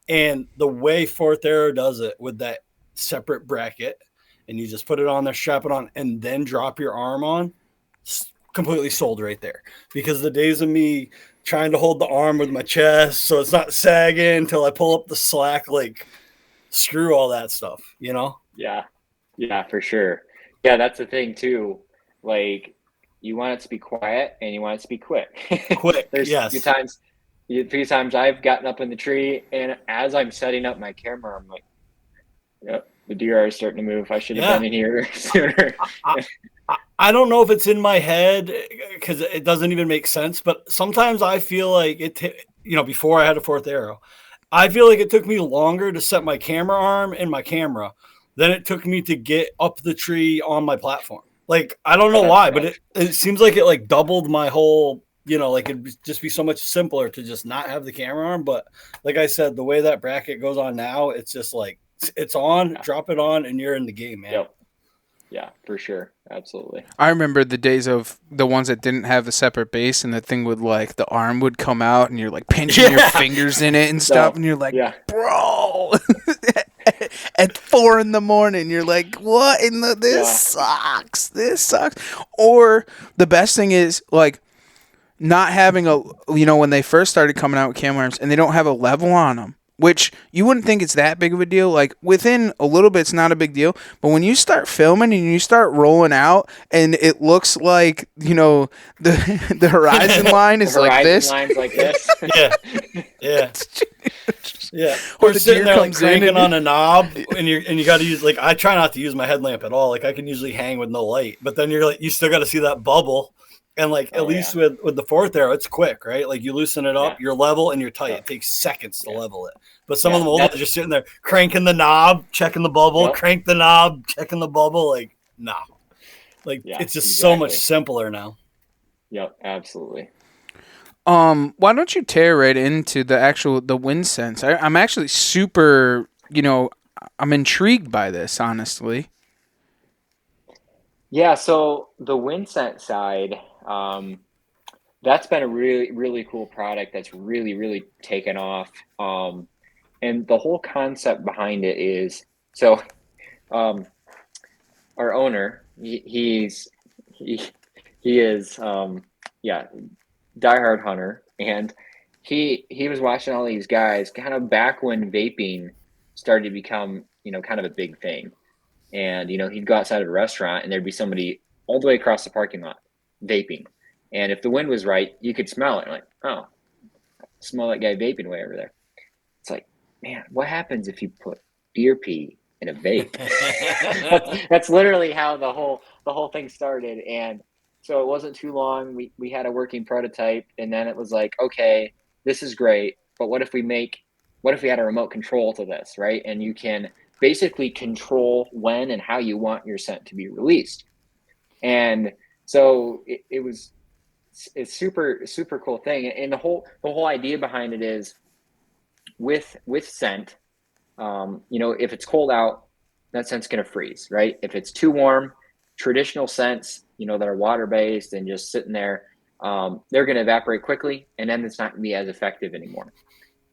And the way Fourth Arrow does it with that separate bracket, and you just put it on there, strap it on, and then drop your arm on, completely sold right there. Because the days of me trying to hold the arm with my chest so it's not sagging until I pull up the slack, like screw all that stuff, Yeah, for sure. Yeah, that's the thing too. Like, you want it to be quiet and you want it to be quick. Quick, There's yes. a few times I've gotten up in the tree, and as I'm setting up my camera, I'm like, yep, the deer are starting to move. I should have been in here sooner. I don't know if it's in my head because it doesn't even make sense, but sometimes I feel like before I had a Fourth Arrow, I feel like it took me longer to set my camera arm and my camera than it took me to get up the tree on my platform. Like, I don't know why, but it seems like it like doubled my whole, like it'd just be so much simpler to just not have the camera arm. But like I said, the way that bracket goes on now, it's just like it's on, drop it on, and you're in the game, man. Yep. Yeah, for sure. Absolutely. I remember the days of the ones that didn't have a separate base, and the thing would like the arm would come out, and you're like pinching your fingers in it and stuff, and you're like, bro. At 4 a.m, you're like, what in the this sucks. This sucks. Or the best thing is like not having when they first started coming out with camera arms and they don't have a level on them. Which you wouldn't think it's that big of a deal. Like within a little bit, it's not a big deal. But when you start filming and you start rolling out, and it looks like the horizon line is like this. Line's like this. Yeah. Or the sitting there like cranking on a knob, and you got to use like I try not to use my headlamp at all. Like I can usually hang with no light, but then you're like you still got to see that bubble. And like at least with the Fourth Arrow, it's quick, right? Like you loosen it up, you're level, and you're tight. It takes seconds to level it. But some of them old ones are just sitting there cranking the knob, checking the bubble, crank the knob, checking the bubble. Like no, it's just so much simpler now. Yep, absolutely. Why don't you tear right into the wind sense? I'm actually super, I'm intrigued by this, honestly. Yeah, so the WinSense side, that's been a really, really cool product that's really, really taken off. And the whole concept behind it is, so our owner, he is diehard hunter, and he was watching all these guys kind of back when vaping started to become, kind of a big thing. And, he'd go outside of a restaurant and there'd be somebody all the way across the parking lot vaping. And if the wind was right, you could smell it. Like, oh, smell that guy vaping way over there. It's like, man, what happens if you put deer pee in a vape? that's literally how the whole thing started. And so it wasn't too long. We had a working prototype, and then it was like, okay, this is great, but what if we had a remote control to this, right? And you can basically control when and how you want your scent to be released. And so it's super, super cool thing. And the whole idea behind it is with scent, if it's cold out, that scent's going to freeze, right? If it's too warm, traditional scents, that are water-based and just sitting there, they're going to evaporate quickly, and then it's not going to be as effective anymore.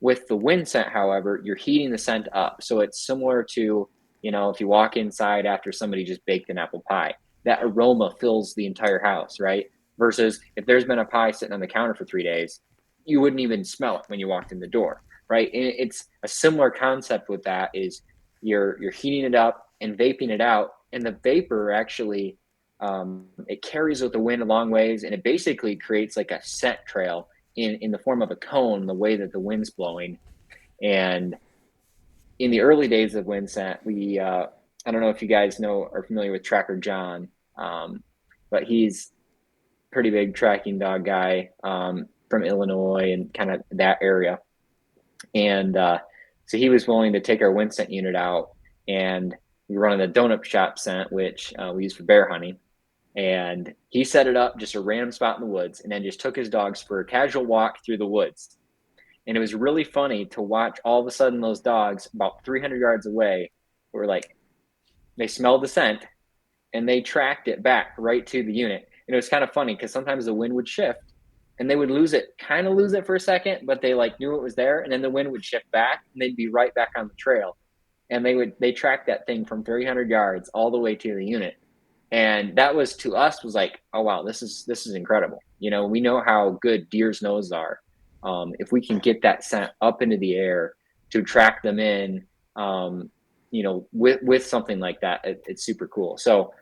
With the wind scent, however, you're heating the scent up. So it's similar to, if you walk inside after somebody just baked an apple pie, that aroma fills the entire house, right? Versus if there's been a pie sitting on the counter for 3 days, you wouldn't even smell it when you walked in the door, right? And it's a similar concept with that is you're heating it up and vaping it out, and the vapor actually, it carries with the wind a long ways, and it basically creates like a scent trail in the form of a cone, the way that the wind's blowing. And in the early days of wind scent, we I don't know if you guys are familiar with Tracker John, but he's a pretty big tracking dog guy from Illinois and kind of that area. And So he was willing to take our wind scent unit out, and we were running the donut shop scent, which we use for bear hunting. And he set it up just a random spot in the woods, and then just took his dogs for a casual walk through the woods. And it was really funny to watch all of a sudden those dogs about 300 yards away were like, they smelled the scent and they tracked it back right to the unit. And it was kind of funny because sometimes the wind would shift and they would lose it for a second, but they like knew it was there. And then the wind would shift back and they'd be right back on the trail. And they tracked that thing from 300 yards all the way to the unit. And that was, to us, was like, oh wow, this is incredible. You know, we know how good deer's noses are. If we can get that scent up into the air to track them in, you know, with something like that, it's super cool. So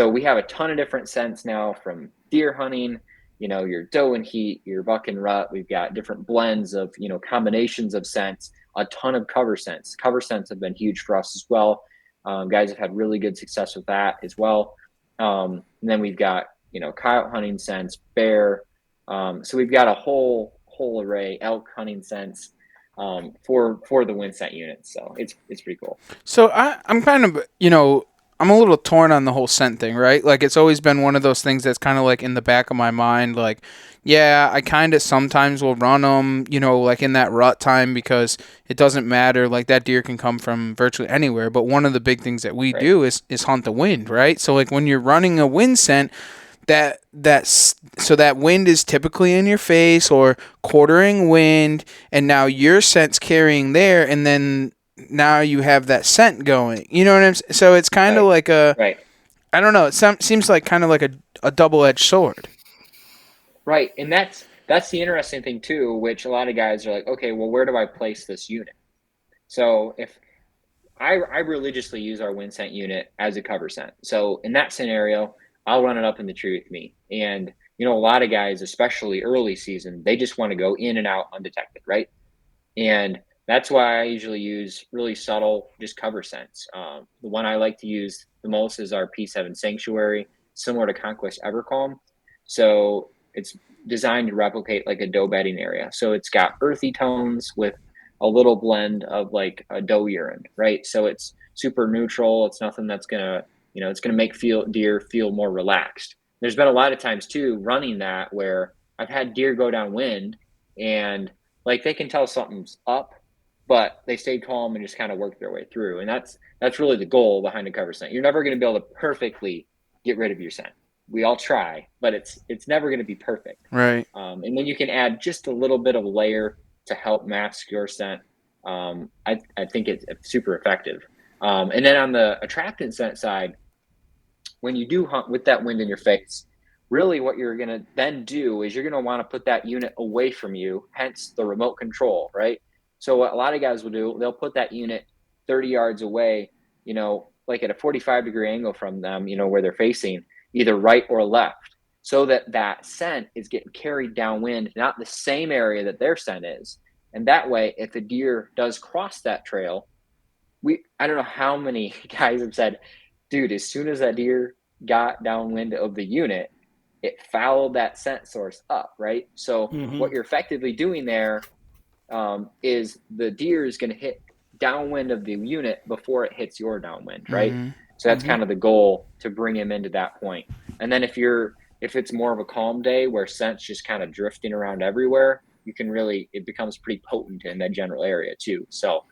we have a ton of different scents now, from deer hunting, you know, your doe and heat, your buck and rut. We've got different blends of, you know, combinations of scents, a ton of cover scents. Cover scents have been huge for us as well. Guys have had really good success with that as well. And then we've got, you know, coyote hunting scents, bear. So we've got a whole array, elk hunting scents, for the wind scent units. So it's pretty cool. So I'm kind of, you know, I'm a little torn on the whole scent thing, right? Like, it's always been one of those things that's kind of like in the back of my mind. Like, yeah, I kind of sometimes will run them, you know, like in that rut time, because it doesn't matter. Like, that deer can come from virtually anywhere. But one of the big things that we do is hunt the wind, right? So like when you're running a wind scent, so that wind is typically in your face or quartering wind, and now your scent's carrying there, and then now you have that scent going. You know what I'm saying? So it's kind of like a, I don't know. It seems like kind of like a double-edged sword. Right, and that's the interesting thing too, which a lot of guys are like, okay, well, where do I place this unit? So if I religiously use our wind scent unit as a cover scent. So in that scenario, I'll run it up in the tree with me. And, you know, a lot of guys, especially early season, they just want to go in and out undetected, right? And that's why I usually use really subtle, just cover scents. The one I like to use the most is our P7 Sanctuary, similar to Conquest Evercalm. So it's designed to replicate like a doe bedding area. So it's got earthy tones with a little blend of like a doe urine, right? So it's super neutral. It's nothing that's gonna, you know, it's gonna make deer feel more relaxed. There's been a lot of times too running that where I've had deer go downwind and like they can tell something's up, but they stayed calm and just kind of worked their way through. And that's really the goal behind a cover scent. You're never going to be able to perfectly get rid of your scent. We all try, but it's never going to be perfect. Right. And then you can add just a little bit of a layer to help mask your scent. I think it's super effective. And then on the attractant scent side, when you do hunt with that wind in your face, really what you're going to then do is you're going to want to put that unit away from you, hence the remote control, right? So what a lot of guys will do, they'll put that unit 30 yards away, you know, like at a 45-degree angle from them, you know, where they're facing, either right or left, so that that scent is getting carried downwind, not the same area that their scent is. And that way, if a deer does cross that trail, I don't know how many guys have said, dude, as soon as that deer got downwind of the unit, it fouled that scent source up, right? So what you're effectively doing there is the deer is going to hit downwind of the unit before it hits your downwind, right? So that's kind of the goal, to bring him into that point. And then if it's more of a calm day where scent's just kind of drifting around everywhere, it becomes pretty potent in that general area too. So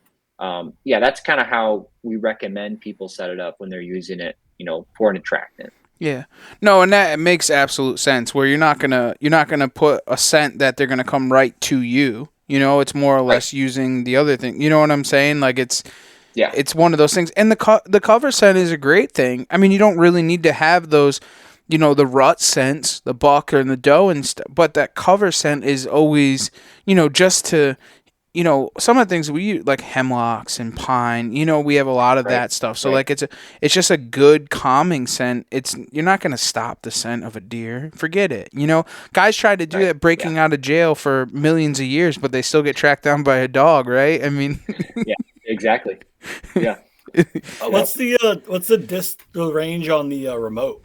yeah, that's kind of how we recommend people set it up when they're using it, you know, for an attractant. Yeah. No, and that makes absolute sense, where you're not gonna put a scent that they're gonna come right to you. You know, it's more or less using the other thing. You know what I'm saying? Like it's one of those things. And the cover scent is a great thing. I mean, you don't really need to have those, you know, the rut scents, the buck and the doe and stuff. But that cover scent is always, you know, just to, you know, some of the things we use, like hemlocks and pine, you know, we have a lot of that stuff. So like it's just a good calming scent. You're not going to stop the scent of a deer. Forget it. You know, guys try to do that breaking out of jail for millions of years, but they still get tracked down by a dog, right? I mean, yeah, exactly. Yeah. What's the range on the remote?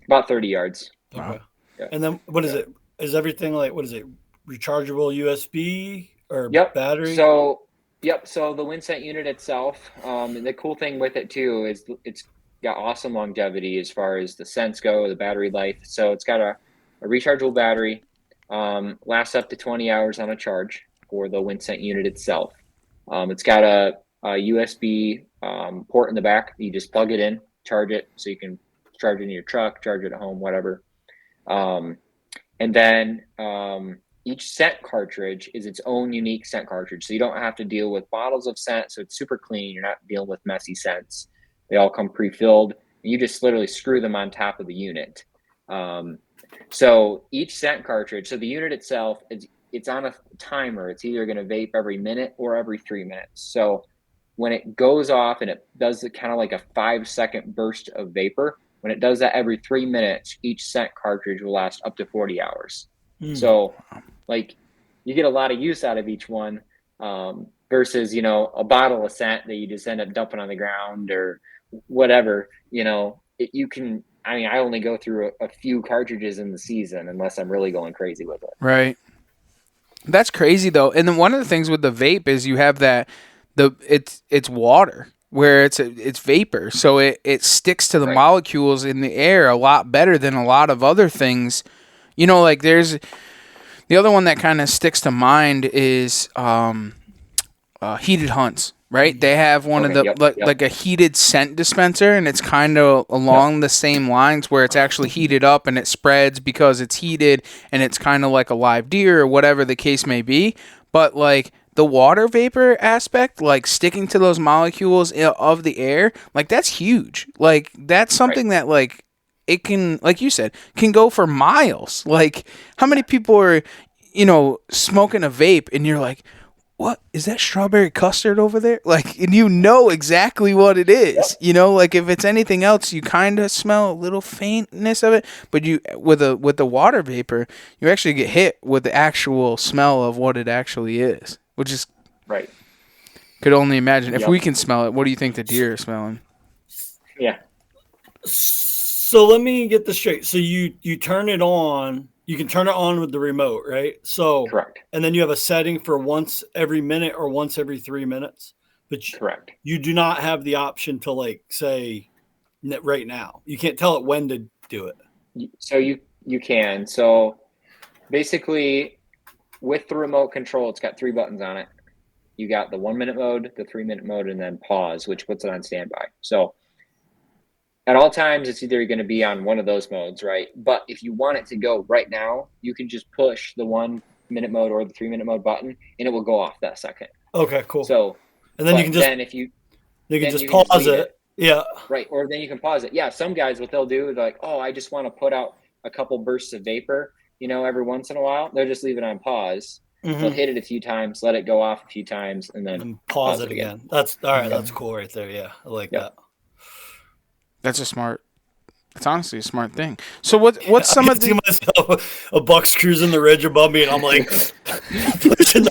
About 30 yards. Okay. Wow. Yeah. And then what is it? Is everything like, what is it? Rechargeable USB or battery? So Yep. So the wind scent unit itself, the cool thing with it too is it's got awesome longevity as far as the scents go, the battery life. So it's got a rechargeable battery, lasts up to 20 hours on a charge for the wind scent unit itself. It's got a USB port in the back. You just plug it in, charge it, so you can charge it in your truck, charge it at home, whatever. And then each scent cartridge is its own unique scent cartridge. So you don't have to deal with bottles of scent. So it's super clean. You're not dealing with messy scents. They all come pre-filled. You just literally screw them on top of the unit. So each scent cartridge, so the unit itself, it's on a timer. It's either going to vape every minute or every 3 minutes. So when it goes off and it does kind of like a 5-second burst of vapor, when it does that every 3 minutes, each scent cartridge will last up to 40 hours. So like you get a lot of use out of each one versus, you know, a bottle of scent that you just end up dumping on the ground or whatever, you know, you can, I mean, I only go through a few cartridges in the season unless I'm really going crazy with it. Right. That's crazy though. And then one of the things with the vape is you have that it's water where it's vapor, so it sticks to the molecules in the air a lot better than a lot of other things. You know, like there's the other one that kind of sticks to mind is heated hunts. Right, they have one of the like a heated scent dispenser, and it's kind of along the same lines where it's actually heated up and it spreads because it's heated, and it's kind of like a live deer or whatever the case may be. But like the water vapor aspect, like sticking to those molecules of the air, like that's huge. Like that's something that like it can, like you said, can go for miles. Like how many people are, you know, smoking a vape and you're like, what is that strawberry custard over there? Like, and you know exactly what it is. You know, like if it's anything else, you kind of smell a little faintness of it, but you with the water vapor, you actually get hit with the actual smell of what it actually is, which is could only imagine if we can smell it. What do you think the deer are smelling? Yeah. So let me get this straight. So you turn it on. You can turn it on with the remote, right? So correct. And then you have a setting for once every minute or once every 3 minutes. But correct. You do not have the option to like say right now. You can't tell it when to do it. So you can. So basically, with the remote control, it's got 3 buttons on it. You got the 1 minute mode, the 3 minute mode, and then pause, which puts it on standby. So at all times, it's either going to be on one of those modes, right? But if you want it to go right now, you can just push the 1 minute mode or the 3 minute mode button, and it will go off that second. Okay, cool. So, and then you can just pause it. Yeah. Right. Or then you can pause it. Yeah. Some guys, what they'll do is like, oh, I just want to put out a couple bursts of vapor, you know, every once in a while. They'll just leave it on pause. Mm-hmm. They'll hit it a few times, let it go off a few times, and then pause it again. That's all right. That's cool right there. Yeah. I like that. That's it's honestly a smart thing. So what's some of the... I see myself, a Buck's cruising the ridge above me, and I'm like pushing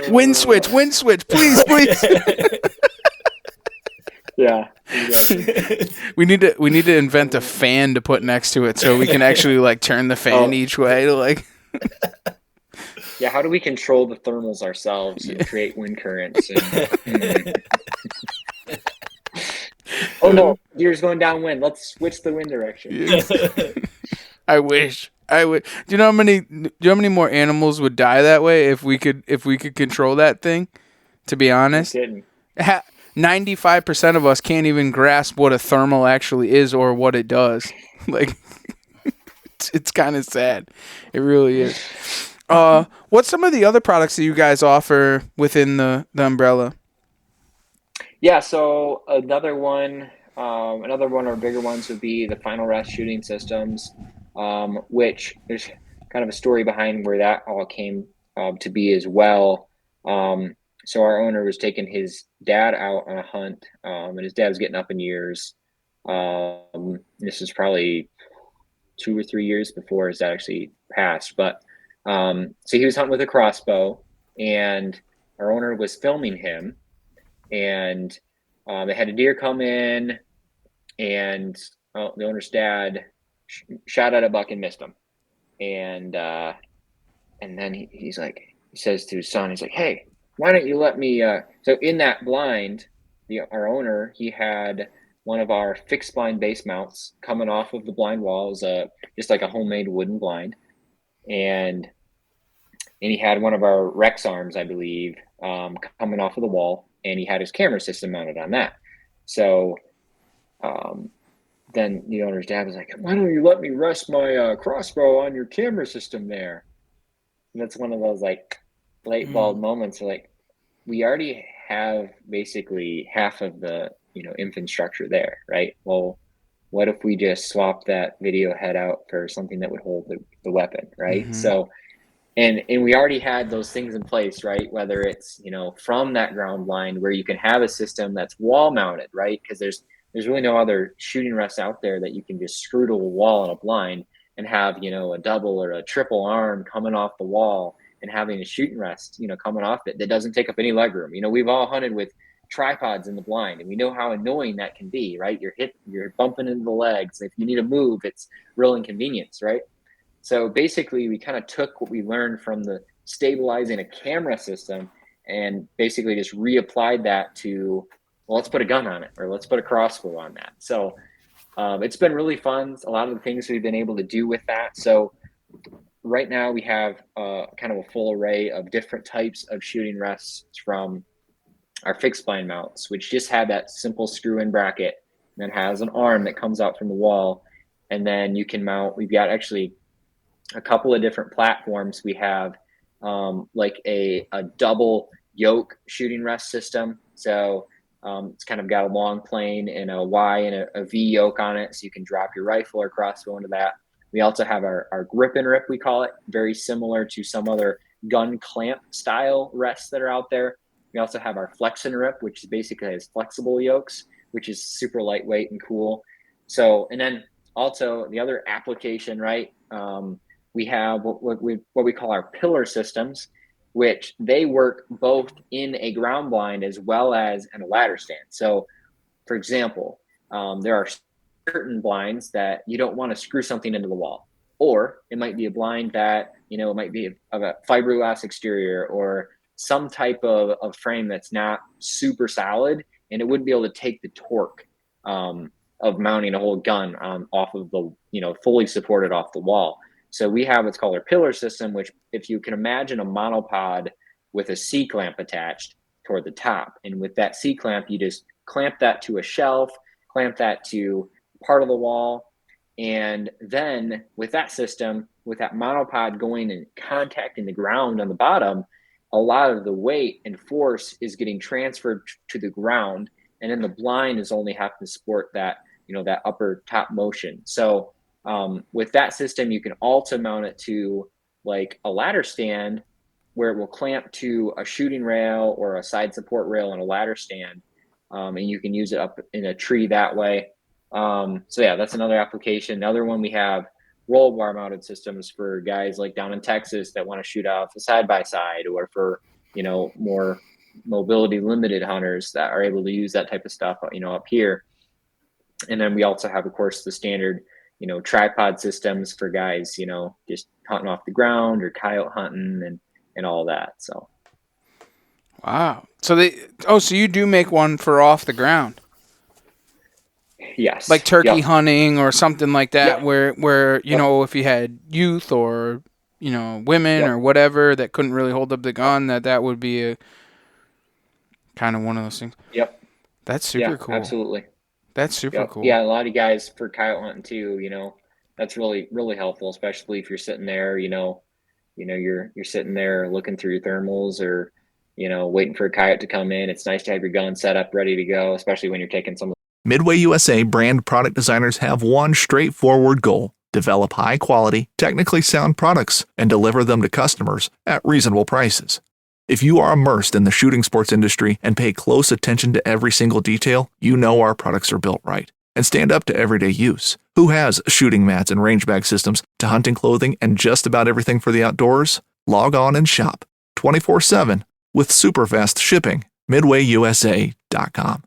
wind switch, please. Yeah. Exactly. We need to invent a fan to put next to it so we can actually like turn the fan each way to like. Yeah, how do we control the thermals ourselves and create wind currents? Oh no, deer's going downwind. Let's switch the wind direction. I wish. I would. Do you know how many more animals would die that way if we could control that thing? To be honest, 95% of us can't even grasp what a thermal actually is or what it does. Like, it's kind of sad. It really is. What's some of the other products that you guys offer within the umbrella? Yeah, so another one of our bigger ones would be the Final Rest shooting systems, which there's kind of a story behind where that all came to be as well. So our owner was taking his dad out on a hunt, and his dad was getting up in years. This is probably 2 or 3 years before his dad actually passed, but so he was hunting with a crossbow, and our owner was filming him, and they had a deer come in, and the owner's dad shot at a buck and missed him, and And then he says to his son, he's like, "Hey, why don't you let me?" So in that blind, our owner, he had one of our fixed blind base mounts coming off of the blind wall. It was just like a homemade wooden blind, and he had one of our Rex arms, I believe, coming off of the wall, and he had his camera system mounted on that. So then the owner's dad was like, "Why don't you let me rest my crossbow on your camera system there?" And that's one of those like light bulb moments where, like, we already have basically half of the infrastructure there, right? Well, what if we just swap that video head out for something that would hold the weapon, right? So and we already had those things in place, right? Whether it's from that ground blind where you can have a system that's wall mounted, right? Because there's really no other shooting rest out there that you can just screw to a wall in a blind and have a double or a triple arm coming off the wall and having a shooting rest coming off it that doesn't take up any leg room. We've all hunted with tripods in the blind, and we know how annoying that can be, right? You're bumping into the legs. If you need to move, it's real inconvenience, right? So basically, we kind of took what we learned from the stabilizing a camera system and basically just reapplied that to, well, let's put a gun on it, or let's put a crossbow on that. So it's been really fun. A lot of the things we've been able to do with that. So right now we have kind of a full array of different types of shooting rests, from our fixed blind mounts, which just have that simple screw-in bracket and then has an arm that comes out from the wall. And then you can mount, we've got actually a couple of different platforms. We have like a double yoke shooting rest system. So it's kind of got a long plane and a Y and a V yoke on it, so you can drop your rifle or crossbow into that. We also have our grip and rip, we call it, very similar to some other gun clamp style rests that are out there. We also have our flex and rip, which basically has flexible yokes, which is super lightweight and cool. So, and then also the other application, right? We have what we call our pillar systems, which they work both in a ground blind as well as in a ladder stand. So, for example, there are certain blinds that you don't want to screw something into the wall, or it might be a blind that it might be of a fiberglass exterior or some type of frame that's not super solid, and it wouldn't be able to take the torque of mounting a whole gun off of the fully supported off the wall. So we have what's called our pillar system, which, if you can imagine a monopod with a C-clamp attached toward the top, and with that C-clamp, you just clamp that to a shelf, clamp that to part of the wall, and then with that system, with that monopod going and contacting the ground on the bottom, a lot of the weight and force is getting transferred to the ground, and then the blind is only having to support that that upper top motion. So with that system, you can also mount it to like a ladder stand, where it will clamp to a shooting rail or a side support rail on a ladder stand, and you can use it up in a tree that way. So yeah, that's another application. Another one, we have roll bar mounted systems for guys like down in Texas that want to shoot off a side by side, or for more mobility limited hunters that are able to use that type of stuff up here. And then we also have, of course, the standard tripod systems for guys just hunting off the ground or coyote hunting and all that. So Wow. So so you do make one for off the ground, yes, like turkey yep. hunting or something like that, Yep. where Yep. if you had youth or women Yep. or whatever that couldn't really hold up the gun, that would be a kind of one of those things. Yep. That's super Yeah, cool. absolutely. That's super Yep. cool. Yeah, a lot of guys for coyote hunting too, that's really, really helpful, especially if you're sitting there, you're sitting there looking through your thermals, or waiting for a coyote to come in. It's nice to have your gun set up ready to go, especially when you're taking some. Midway USA brand product designers have one straightforward goal: develop high-quality, technically sound products and deliver them to customers at reasonable prices. If you are immersed in the shooting sports industry and pay close attention to every single detail, you know our products are built right and stand up to everyday use. Who has shooting mats and range bag systems to hunting clothing and just about everything for the outdoors? Log on and shop 24/7 with super fast shipping. MidwayUSA.com.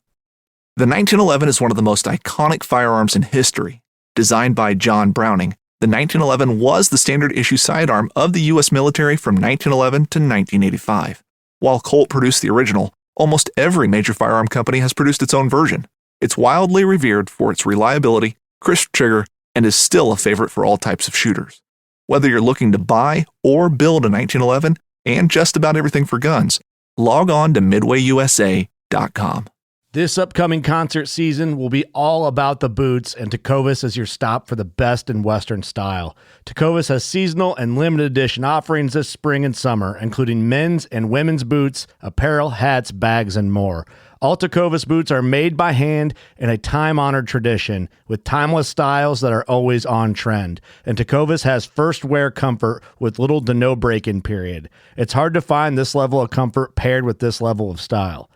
The 1911 is one of the most iconic firearms in history. Designed by John Browning, The 1911 was the standard issue sidearm of the U.S. military from 1911 to 1985. While Colt produced the original, almost every major firearm company has produced its own version. It's wildly revered for its reliability, crisp trigger, and is still a favorite for all types of shooters. Whether you're looking to buy or build a 1911 and just about everything for guns, log on to midwayusa.com. This upcoming concert season will be all about the boots, and Tecovas is your stop for the best in Western style. Tecovas has seasonal and limited edition offerings this spring and summer, including men's and women's boots, apparel, hats, bags, and more. All Tecovas boots are made by hand in a time-honored tradition with timeless styles that are always on trend. And Tecovas has first wear comfort with little to no break-in period. It's hard to find this level of comfort paired with this level of style.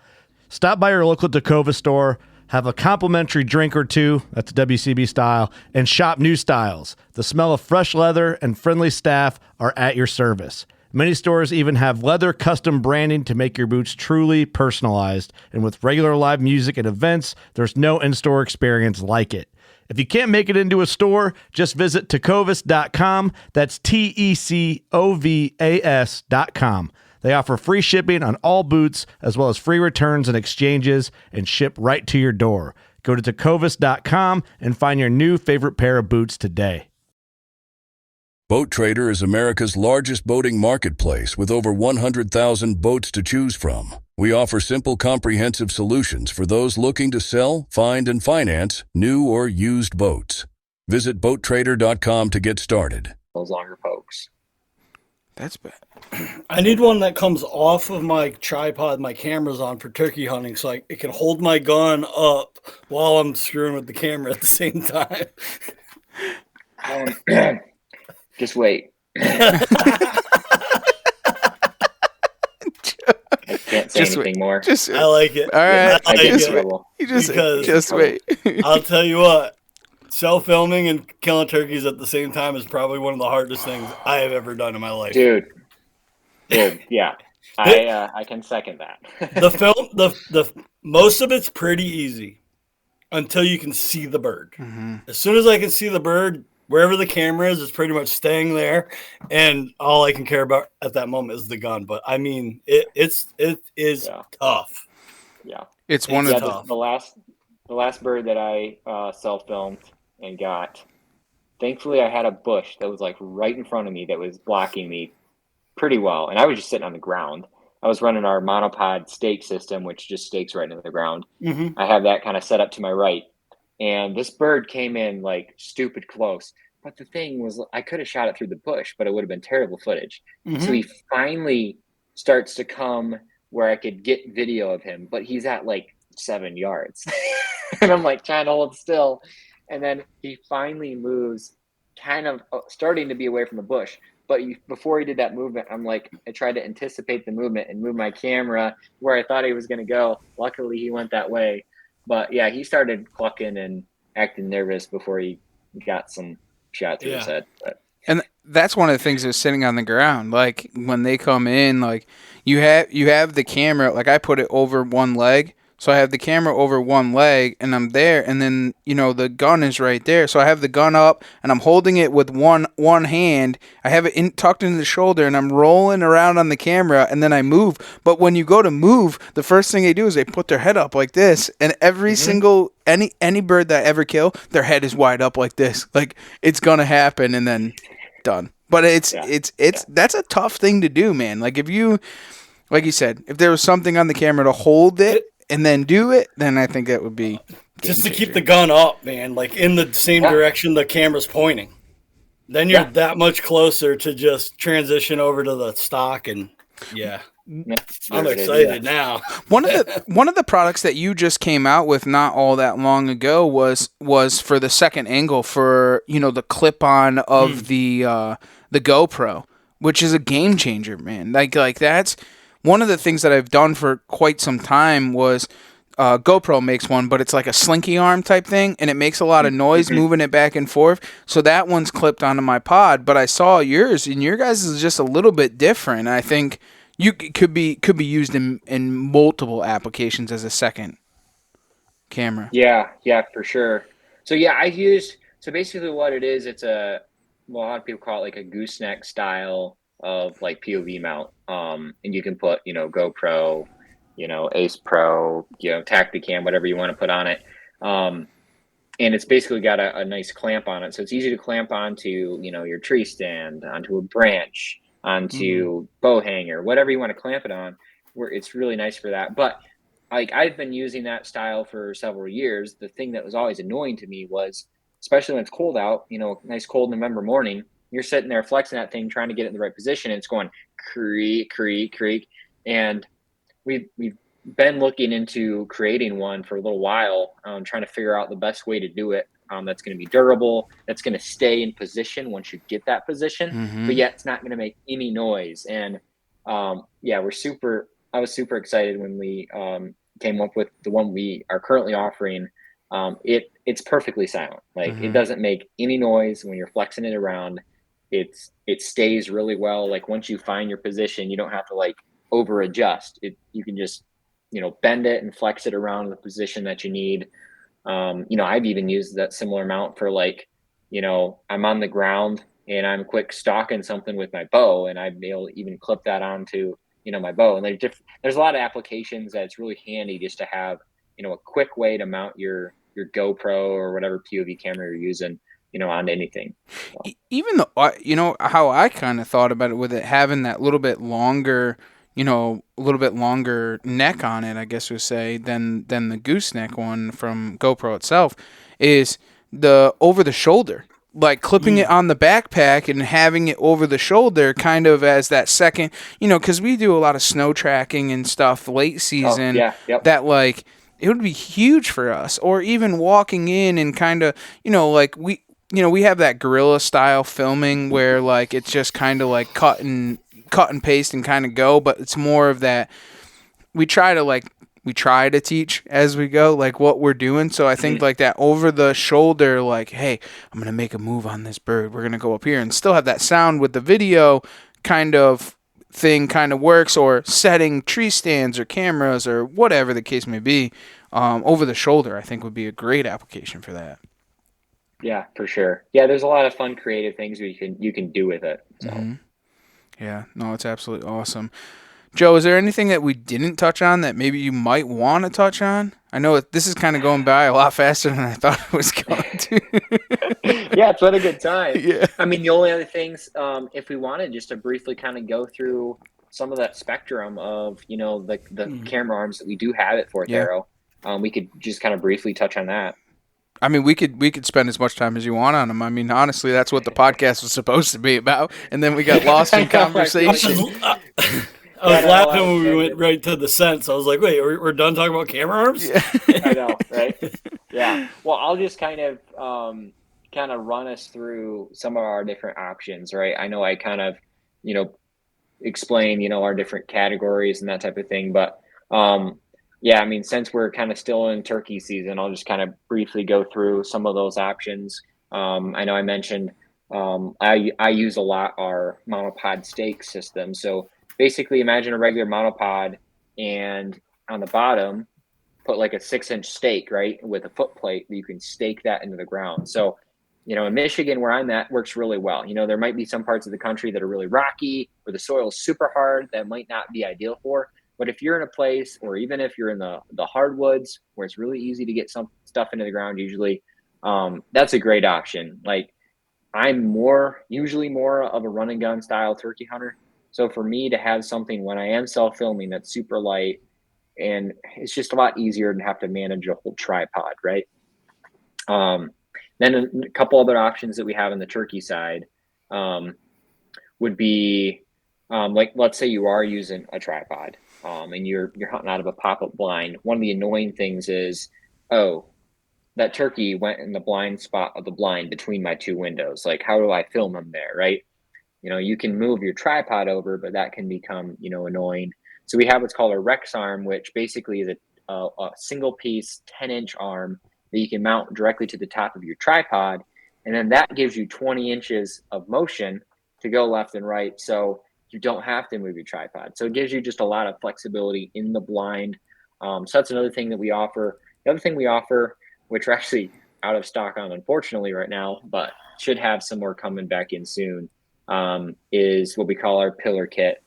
Stop by your local Tecovas store, have a complimentary drink or two, that's WCB style, and shop new styles. The smell of fresh leather and friendly staff are at your service. Many stores even have leather custom branding to make your boots truly personalized. And with regular live music and events, there's no in-store experience like it. If you can't make it into a store, just visit tecovas.com. That's TECOVAS.com. They offer free shipping on all boots, as well as free returns and exchanges, and ship right to your door. Go to tecovas.com and find your new favorite pair of boots today. Boat Trader is America's largest boating marketplace with over 100,000 boats to choose from. We offer simple, comprehensive solutions for those looking to sell, find, and finance new or used boats. Visit BoatTrader.com to get started. Those longer pokes. That's bad. I need one that comes off of my tripod my camera's on for turkey hunting, so it can hold my gun up while I'm screwing with the camera at the same time. Just wait. I can't say anything more. I like it. All right. I like You just wait. I'll tell you what. Self-filming and killing turkeys at the same time is probably one of the hardest things I have ever done in my life. Dude, yeah. I can second that. the most of it's pretty easy until you can see the bird. Mm-hmm. As soon as I can see the bird, wherever the camera is, it's pretty much staying there, and all I can care about at that moment is the gun. But I mean, it is tough. Yeah, it's one of the last bird that I self-filmed and got. Thankfully, I had a bush that was like right in front of me that was blocking me pretty well, and I was just sitting on the ground. I was running our monopod stake system, which just stakes right into the ground. Mm-hmm. I have that kind of set up to my right. And this bird came in like stupid close. But the thing was, I could have shot it through the bush, but it would have been terrible footage. Mm-hmm. So he finally starts to come where I could get video of him, but he's at like 7 yards. And I'm like trying to hold still. And then he finally moves, kind of starting to be away from the bush. But before he did that movement, I tried to anticipate the movement and move my camera where I thought he was going to go. Luckily, he went that way. But yeah, he started clucking and acting nervous before he got some shot through his head. But. And that's one of the things that's sitting on the ground. Like when they come in, like you have the camera. Like I put it over one leg, so I have the camera over one leg, and I'm there. And then the gun is right there, so I have the gun up, and I'm holding it with one hand. I have it tucked into the shoulder, and I'm rolling around on the camera, and then I move. But when you go to move, the first thing they do is they put their head up like this, and every single any bird that I ever kill, their head is wide up like this, like it's gonna happen, and then done. But it's that's a tough thing to do, man. Like if you, like you said, if there was something on the camera to hold it and then do it, then I think that would be just to keep the gun up, man, like in the same direction the camera's pointing. Then you're that much closer to just transition over to the stock, and I'm excited now. One of the products that you just came out with not all that long ago was for the second angle for the clip-on of the GoPro, which is a game changer, man. Like that's one of the things that I've done for quite some time was GoPro makes one, but it's like a slinky arm type thing, and it makes a lot of noise moving it back and forth. So that one's clipped onto my pod, but I saw yours, and your guys is just a little bit different. I think you could be used in multiple applications as a second camera. Yeah, for sure. So yeah, so basically what it is, it's a well, a lot of people call it like a gooseneck style of like POV mount. And you can put, GoPro, Ace Pro, Tacticam, whatever you want to put on it. And it's basically got a nice clamp on it. So it's easy to clamp onto, your tree stand, onto a branch, onto bow hanger, whatever you want to clamp it on, where it's really nice for that. But like I've been using that style for several years. The thing that was always annoying to me was, especially when it's cold out, nice cold November morning, you're sitting there flexing that thing, trying to get it in the right position, and it's going creak, creak, creak. And we've been looking into creating one for a little while, trying to figure out the best way to do it. That's going to be durable, that's going to stay in position once you get that position, but yet it's not going to make any noise. And yeah, I was super excited when we came up with the one we are currently offering. It's perfectly silent. Like it doesn't make any noise when you're flexing it around. It stays really well. Like once you find your position, you don't have to like over adjust it. You can just bend it and flex it around the position that you need. I've even used that similar mount for like, I'm on the ground and I'm quick stalking something with my bow, and I'd be able to even clip that onto my bow. And there's a lot of applications that it's really handy just to have a quick way to mount your GoPro or whatever POV camera you're using on anything. So. Even though, how I kind of thought about it with it having that little bit longer, a little bit longer neck on it, I guess we say, than the gooseneck one from GoPro itself, is the over the shoulder. Like clipping it on the backpack and having it over the shoulder kind of as that second, because we do a lot of snow tracking and stuff late season. Oh, yeah, yep. That like, it would be huge for us. Or even walking in and kind of, like we have that guerrilla style filming where like it's just kind of like cut and paste and kind of go, but it's more of that we try to teach as we go, like what we're doing. So I think like that over the shoulder, like, hey, I'm going to make a move on this bird. We're going to go up here and still have that sound with the video kind of thing kind of works, or setting tree stands or cameras or whatever the case may be. Over the shoulder, I think would be a great application for that. Yeah, for sure. Yeah, there's a lot of fun, creative things you can do with it. So. Yeah, no, it's absolutely awesome. Joe, is there anything that we didn't touch on that maybe you might want to touch on? I know this is kind of going by a lot faster than I thought it was going to. Yeah, it's been a good time. Yeah. I mean, the only other things, if we wanted just to briefly kind of go through some of that spectrum of, the camera arms that we do have at Fourth Arrow, we could just kind of briefly touch on that. I mean, we could spend as much time as you want on them. I mean, honestly, that's what the podcast was supposed to be about, and then we got lost in conversation. I was laughing when we went right to the sense. I was like, wait, we're done talking about camera arms? Yeah. I know, right? Yeah. Well, I'll just kind of run us through some of our different options, right? I know I kind of, explain, our different categories and that type of thing. But yeah, I mean, since we're kind of still in turkey season, I'll just kind of briefly go through some of those options. I know I mentioned I use a lot our monopod stake system. So basically imagine a regular monopod, and on the bottom, put like a 6-inch stake, right, with a foot plate that you can stake that into the ground. So, in Michigan where I'm at, works really well. There might be some parts of the country that are really rocky, where the soil is super hard, that might not be ideal for. But if you're in a place, or even if you're in the hardwoods where it's really easy to get some stuff into the ground, usually, that's a great option. Like I'm usually more of a run and gun style turkey hunter. So for me to have something when I am self-filming that's super light, and it's just a lot easier to have to manage a whole tripod, right? Then a couple other options that we have on the turkey side would be like, let's say you are using a tripod and you're hunting out of a pop-up blind. One of the annoying things is, that turkey went in the blind spot of the blind between my two windows. Like, how do I film him there, right? You can move your tripod over, but that can become, annoying. So we have what's called a Rex arm, which basically is a single piece 10-inch arm that you can mount directly to the top of your tripod. And then that gives you 20 inches of motion to go left and right. So you don't have to move your tripod. So it gives you just a lot of flexibility in the blind. So that's another thing that we offer. The other thing we offer, which actually out of stock on, unfortunately, right now, but should have some more coming back in soon, is what we call our pillar kit,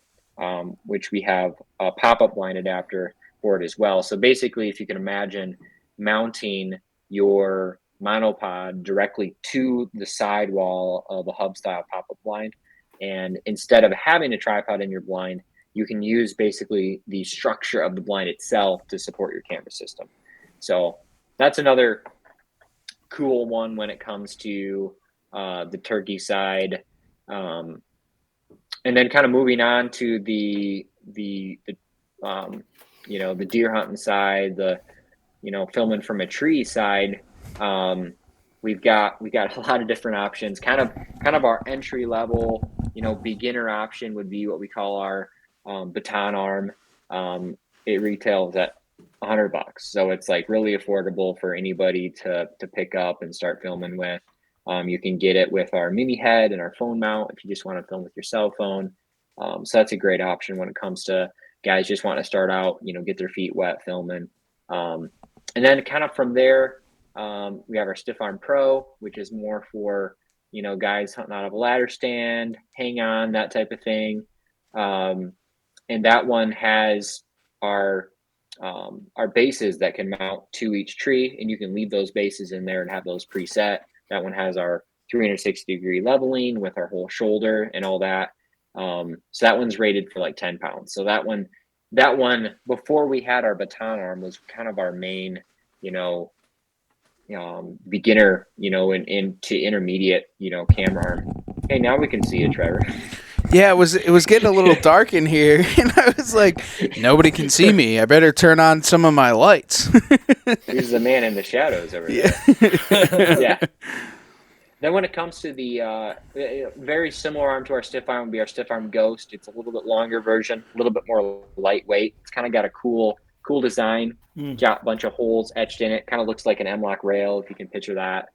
which we have a pop-up blind adapter for it as well. So basically, if you can imagine mounting your monopod directly to the sidewall of a hub-style pop-up blind, and instead of having a tripod in your blind, you can use basically the structure of the blind itself to support your camera system. So that's another cool one when it comes to the turkey side. And then kind of moving on to the deer hunting side, the filming from a tree side. We've got a lot of different options. Kind of our entry level, beginner option would be what we call our baton arm. It retails at $100, so it's like really affordable for anybody to pick up and start filming with. You can get it with our mini head and our phone mount if you just want to film with your cell phone. So that's a great option when it comes to guys just want to start out, get their feet wet filming. And then kind of from there, we have our Stiff Arm Pro, which is more for, guys hunting out of a ladder stand, hang on, that type of thing. And that one has our bases that can mount to each tree, and you can leave those bases in there and have those preset. That one has our 360-degree leveling with our whole shoulder and all that. So that one's rated for like 10 pounds. So that one, before we had our baton arm, was kind of our main, beginner, into intermediate, camera arm. Hey, now we can see it, Trevor. Yeah, it was getting a little dark in here, and I was like, nobody can see me. I better turn on some of my lights. He's the man in the shadows over there. Yeah. Then when it comes to the very similar arm to our stiff arm would be our Stiff Arm Ghost. It's a little bit longer version, a little bit more lightweight. It's kind of got a cool design. Got a bunch of holes etched in it. Kind of looks like an M-LOK rail, if you can picture that.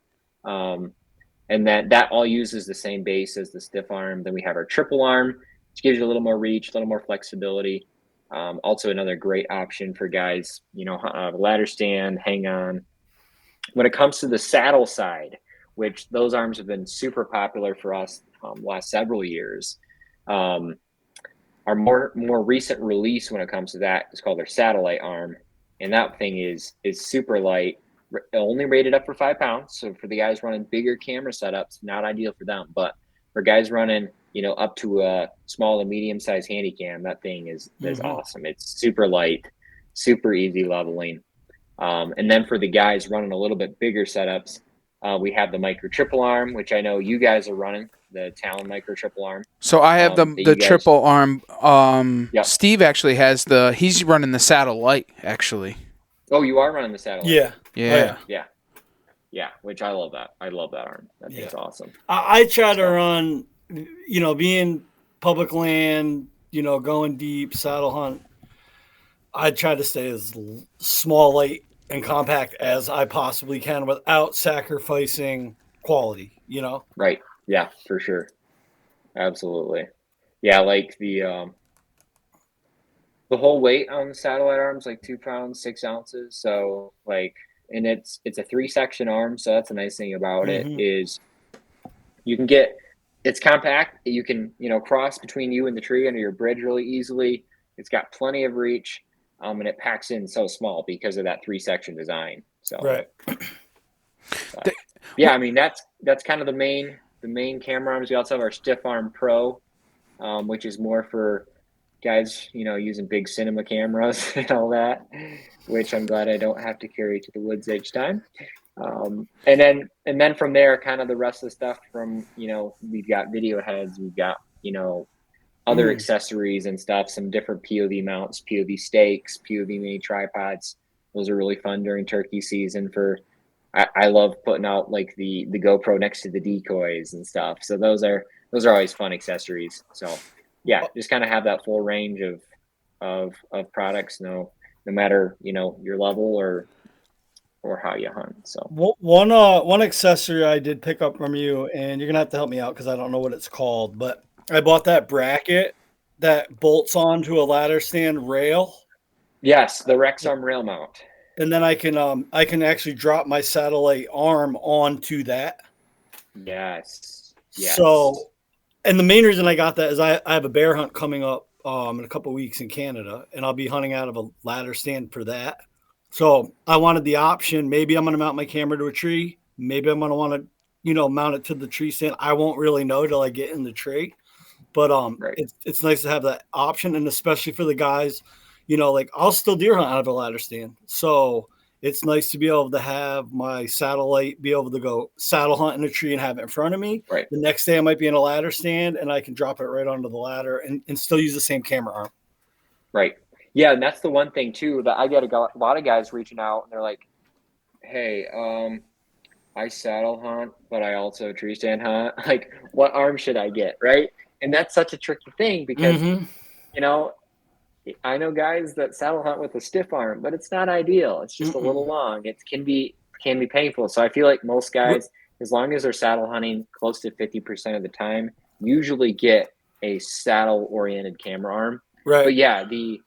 And that all uses the same base as the stiff arm. Then we have our triple arm, which gives you a little more reach, a little more flexibility. Also another great option for guys, ladder stand, hang on. When it comes to the saddle side, which those arms have been super popular for us the last several years. Our more recent release when it comes to that is called our satellite arm. And that thing is super light, only rated up for 5 pounds. So for the guys running bigger camera setups, not ideal for them. But for guys running, up to a small and medium sized handy cam, that thing is awesome. It's super light, super easy leveling. And then for the guys running a little bit bigger setups, we have the micro triple arm, which I know you guys are running, the Talon micro triple arm. So I have the triple arm. Yep. Steve actually has he's running the satellite, actually. Oh, you are running the satellite? Yeah. Yeah, which I love that. I love that arm. That thing's awesome. I try to run, being public land, going deep, saddle hunt. I try to stay as small, light, and compact as I possibly can without sacrificing quality, Right. Yeah, for sure. Absolutely. Yeah, like the whole weight on the satellite arm is like 2 pounds, 6 ounces. So and it's a 3-section arm. So that's a nice thing about it is you can it's compact. You can, cross between you and the tree under your bridge really easily. It's got plenty of reach. And it packs in so small because of that 3-section design. So, right. Yeah, I mean, that's kind of the main camera arms. We also have our Stiff Arm Pro, which is more for guys, using big cinema cameras and all that, which I'm glad I don't have to carry to the woods each time. And then from there, kind of the rest of the stuff from, we've got video heads, we've got, other accessories and stuff, some different POV mounts, POV stakes, POV mini tripods. Those are really fun during turkey season I love putting out like the GoPro next to the decoys and stuff. So those are always fun accessories. So yeah, just kind of have that full range of products, no matter, your level or how you hunt. So one accessory I did pick up from you, and you're gonna have to help me out because I don't know what it's called, but I bought that bracket that bolts onto a ladder stand rail. Yes, the Rexarm rail mount. and then I can actually drop my satellite arm onto that. Yes. So, and the main reason I got that is I have a bear hunt coming up in a couple weeks in Canada, and I'll be hunting out of a ladder stand for that. So I wanted the option. Maybe I'm going to mount my camera to a tree. Maybe I'm going to want to, mount it to the tree stand. I won't really know till I get in the tree. But Right. it's nice to have that option, and especially for the guys, like I'll still deer hunt out of a ladder stand. So it's nice to be able to have my satellite, be able to go saddle hunt in a tree and have it in front of me. Right. The next day I might be in a ladder stand and I can drop it right onto the ladder and still use the same camera arm. Right. Yeah, and that's the one thing too that I get a lot of guys reaching out and they're like, "Hey, I saddle hunt, but I also tree stand hunt. Like, what arm should I get?" Right? And that's such a tricky thing because you know, I know guys that saddle hunt with a stiff arm, but it's not ideal. It's just a little long. It can be painful. So I feel like most guys, as long as they're saddle hunting close to 50% of the time, usually get a saddle oriented camera arm. Right. But yeah, the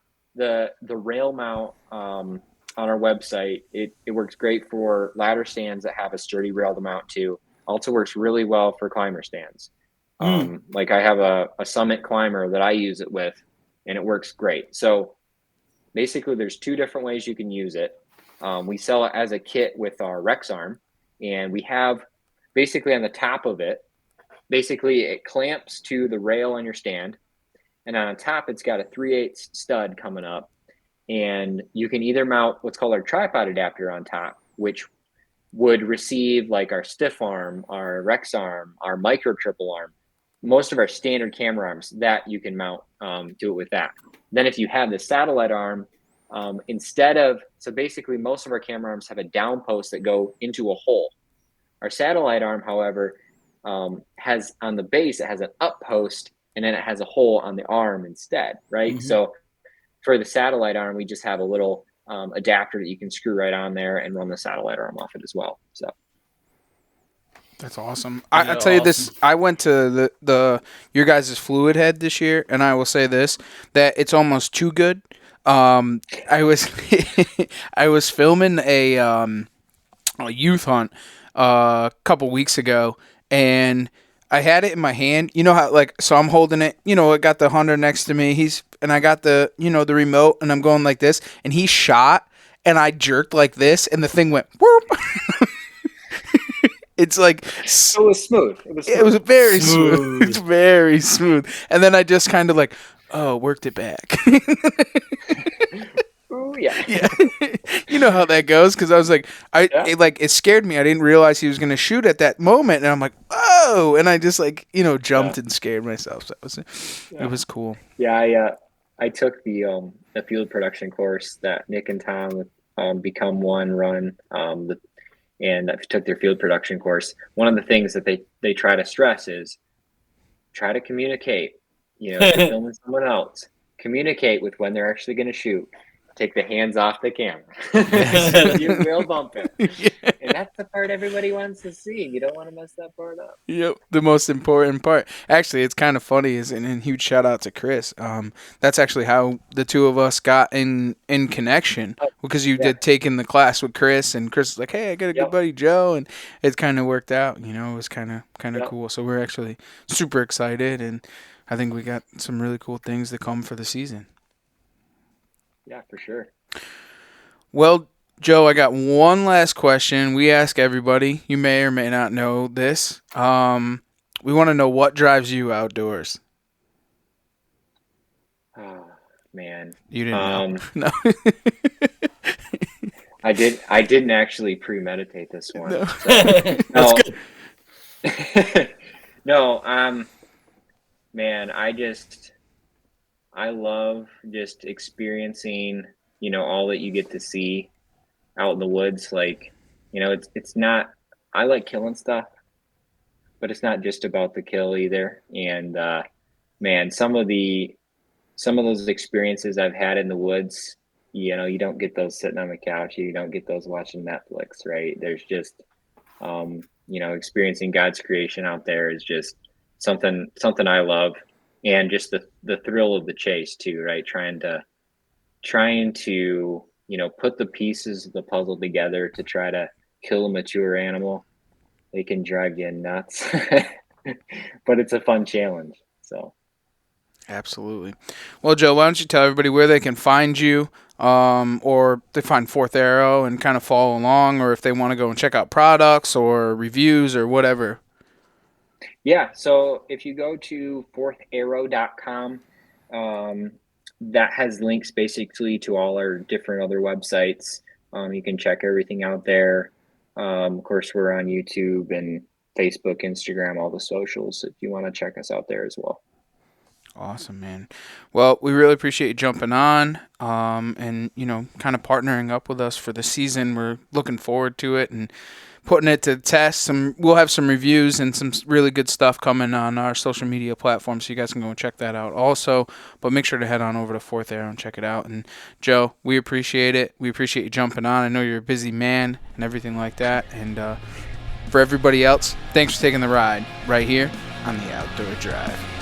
rail mount on our website, it works great for ladder stands that have a sturdy rail to mount to. Also works really well for climber stands. Like I have a Summit climber that I use it with, and it works great. So basically there's two different ways you can use it. We sell it as a kit with our Rex arm, and we have basically on the top of it, basically it clamps to the rail on your stand, and on top it's got a 3/8 stud coming up, and you can either mount what's called our tripod adapter on top, which would receive like our stiff arm, our Rex arm, our micro triple arm, most of our standard camera arms that you can mount, do it with that. Then if you have the satellite arm, so basically most of our camera arms have a down post that go into a hole. Our satellite arm, however, has on the base, it has an up post, and then it has a hole on the arm instead, right? So for the satellite arm, we just have a little adapter that you can screw right on there and run the satellite arm off it as well. So That's awesome. I'll tell you this. I went to the your guys' fluid head this year, and I will say this, that it's almost too good. I was I was filming a youth hunt a couple weeks ago, and I had it in my hand. You know how so I'm holding it. I got the hunter next to me. And I got the the remote, and I'm going like this, and he shot, and I jerked like this, and the thing went whoop. It's like it was smooth. It was very smooth. It's very smooth. And then I just kind of worked it back. Ooh, yeah. Yeah. You know how that goes, because I was like, it scared me. I didn't realize he was going to shoot at that moment, and I'm like, oh, and I just jumped and scared myself. So it was cool. Yeah, I took the field production course that Nick and Tom Become One run. And I took their field production course. One of the things that they try to stress is try to communicate. If you're filming someone else, communicate with when they're actually going to shoot. Take the hands off the camera. You will bump it. Yeah. And that's the part everybody wants to see. You don't want to mess that part up. Yep, the most important part. Actually, it's kind of funny, and huge shout out to Chris. That's actually how the two of us got in connection, because you did taking the class with Chris, and Chris was like, "Hey, I got a good buddy Joe," and it kind of worked out. It was kind of cool. So we're actually super excited, and I think we got some really cool things to come for the season. Yeah, for sure. Well, Joe, I got one last question. We ask everybody. You may or may not know this. We want to know what drives you outdoors. Oh, man. You didn't know. No. I didn't actually premeditate this one. No. So, That's good. No, man, I love just experiencing, all that you get to see out in the woods. It's not, I like killing stuff, but it's not just about the kill either. And, man, some of those experiences I've had in the woods, you don't get those sitting on the couch. You don't get those watching Netflix, right? There's just, experiencing God's creation out there is just something I love. And just the thrill of the chase too, right? Trying to put the pieces of the puzzle together to try to kill a mature animal, they can drive you nuts. But it's a fun challenge. So. Absolutely. Well, Joe, why don't you tell everybody where they can find you, or they find Fourth Arrow and kind of follow along, or if they want to go and check out products or reviews or whatever. Yeah, so if you go to fourtharrow.com, that has links basically to all our different other websites. You can check everything out there. Of course, we're on YouTube and Facebook, Instagram, all the socials if you want to check us out there as well. Awesome, man. Well, we really appreciate you jumping on, and kind of partnering up with us for the season. We're looking forward to it and putting it to the test. We'll have some reviews and some really good stuff coming on our social media platforms, so you guys can go and check that out also. But make sure to head on over to Fourth Arrow and check it out. And Joe, we appreciate it. We appreciate you jumping on. I know you're a busy man and everything like that. And for everybody else, thanks for taking the ride right here on the Outdoor Drive.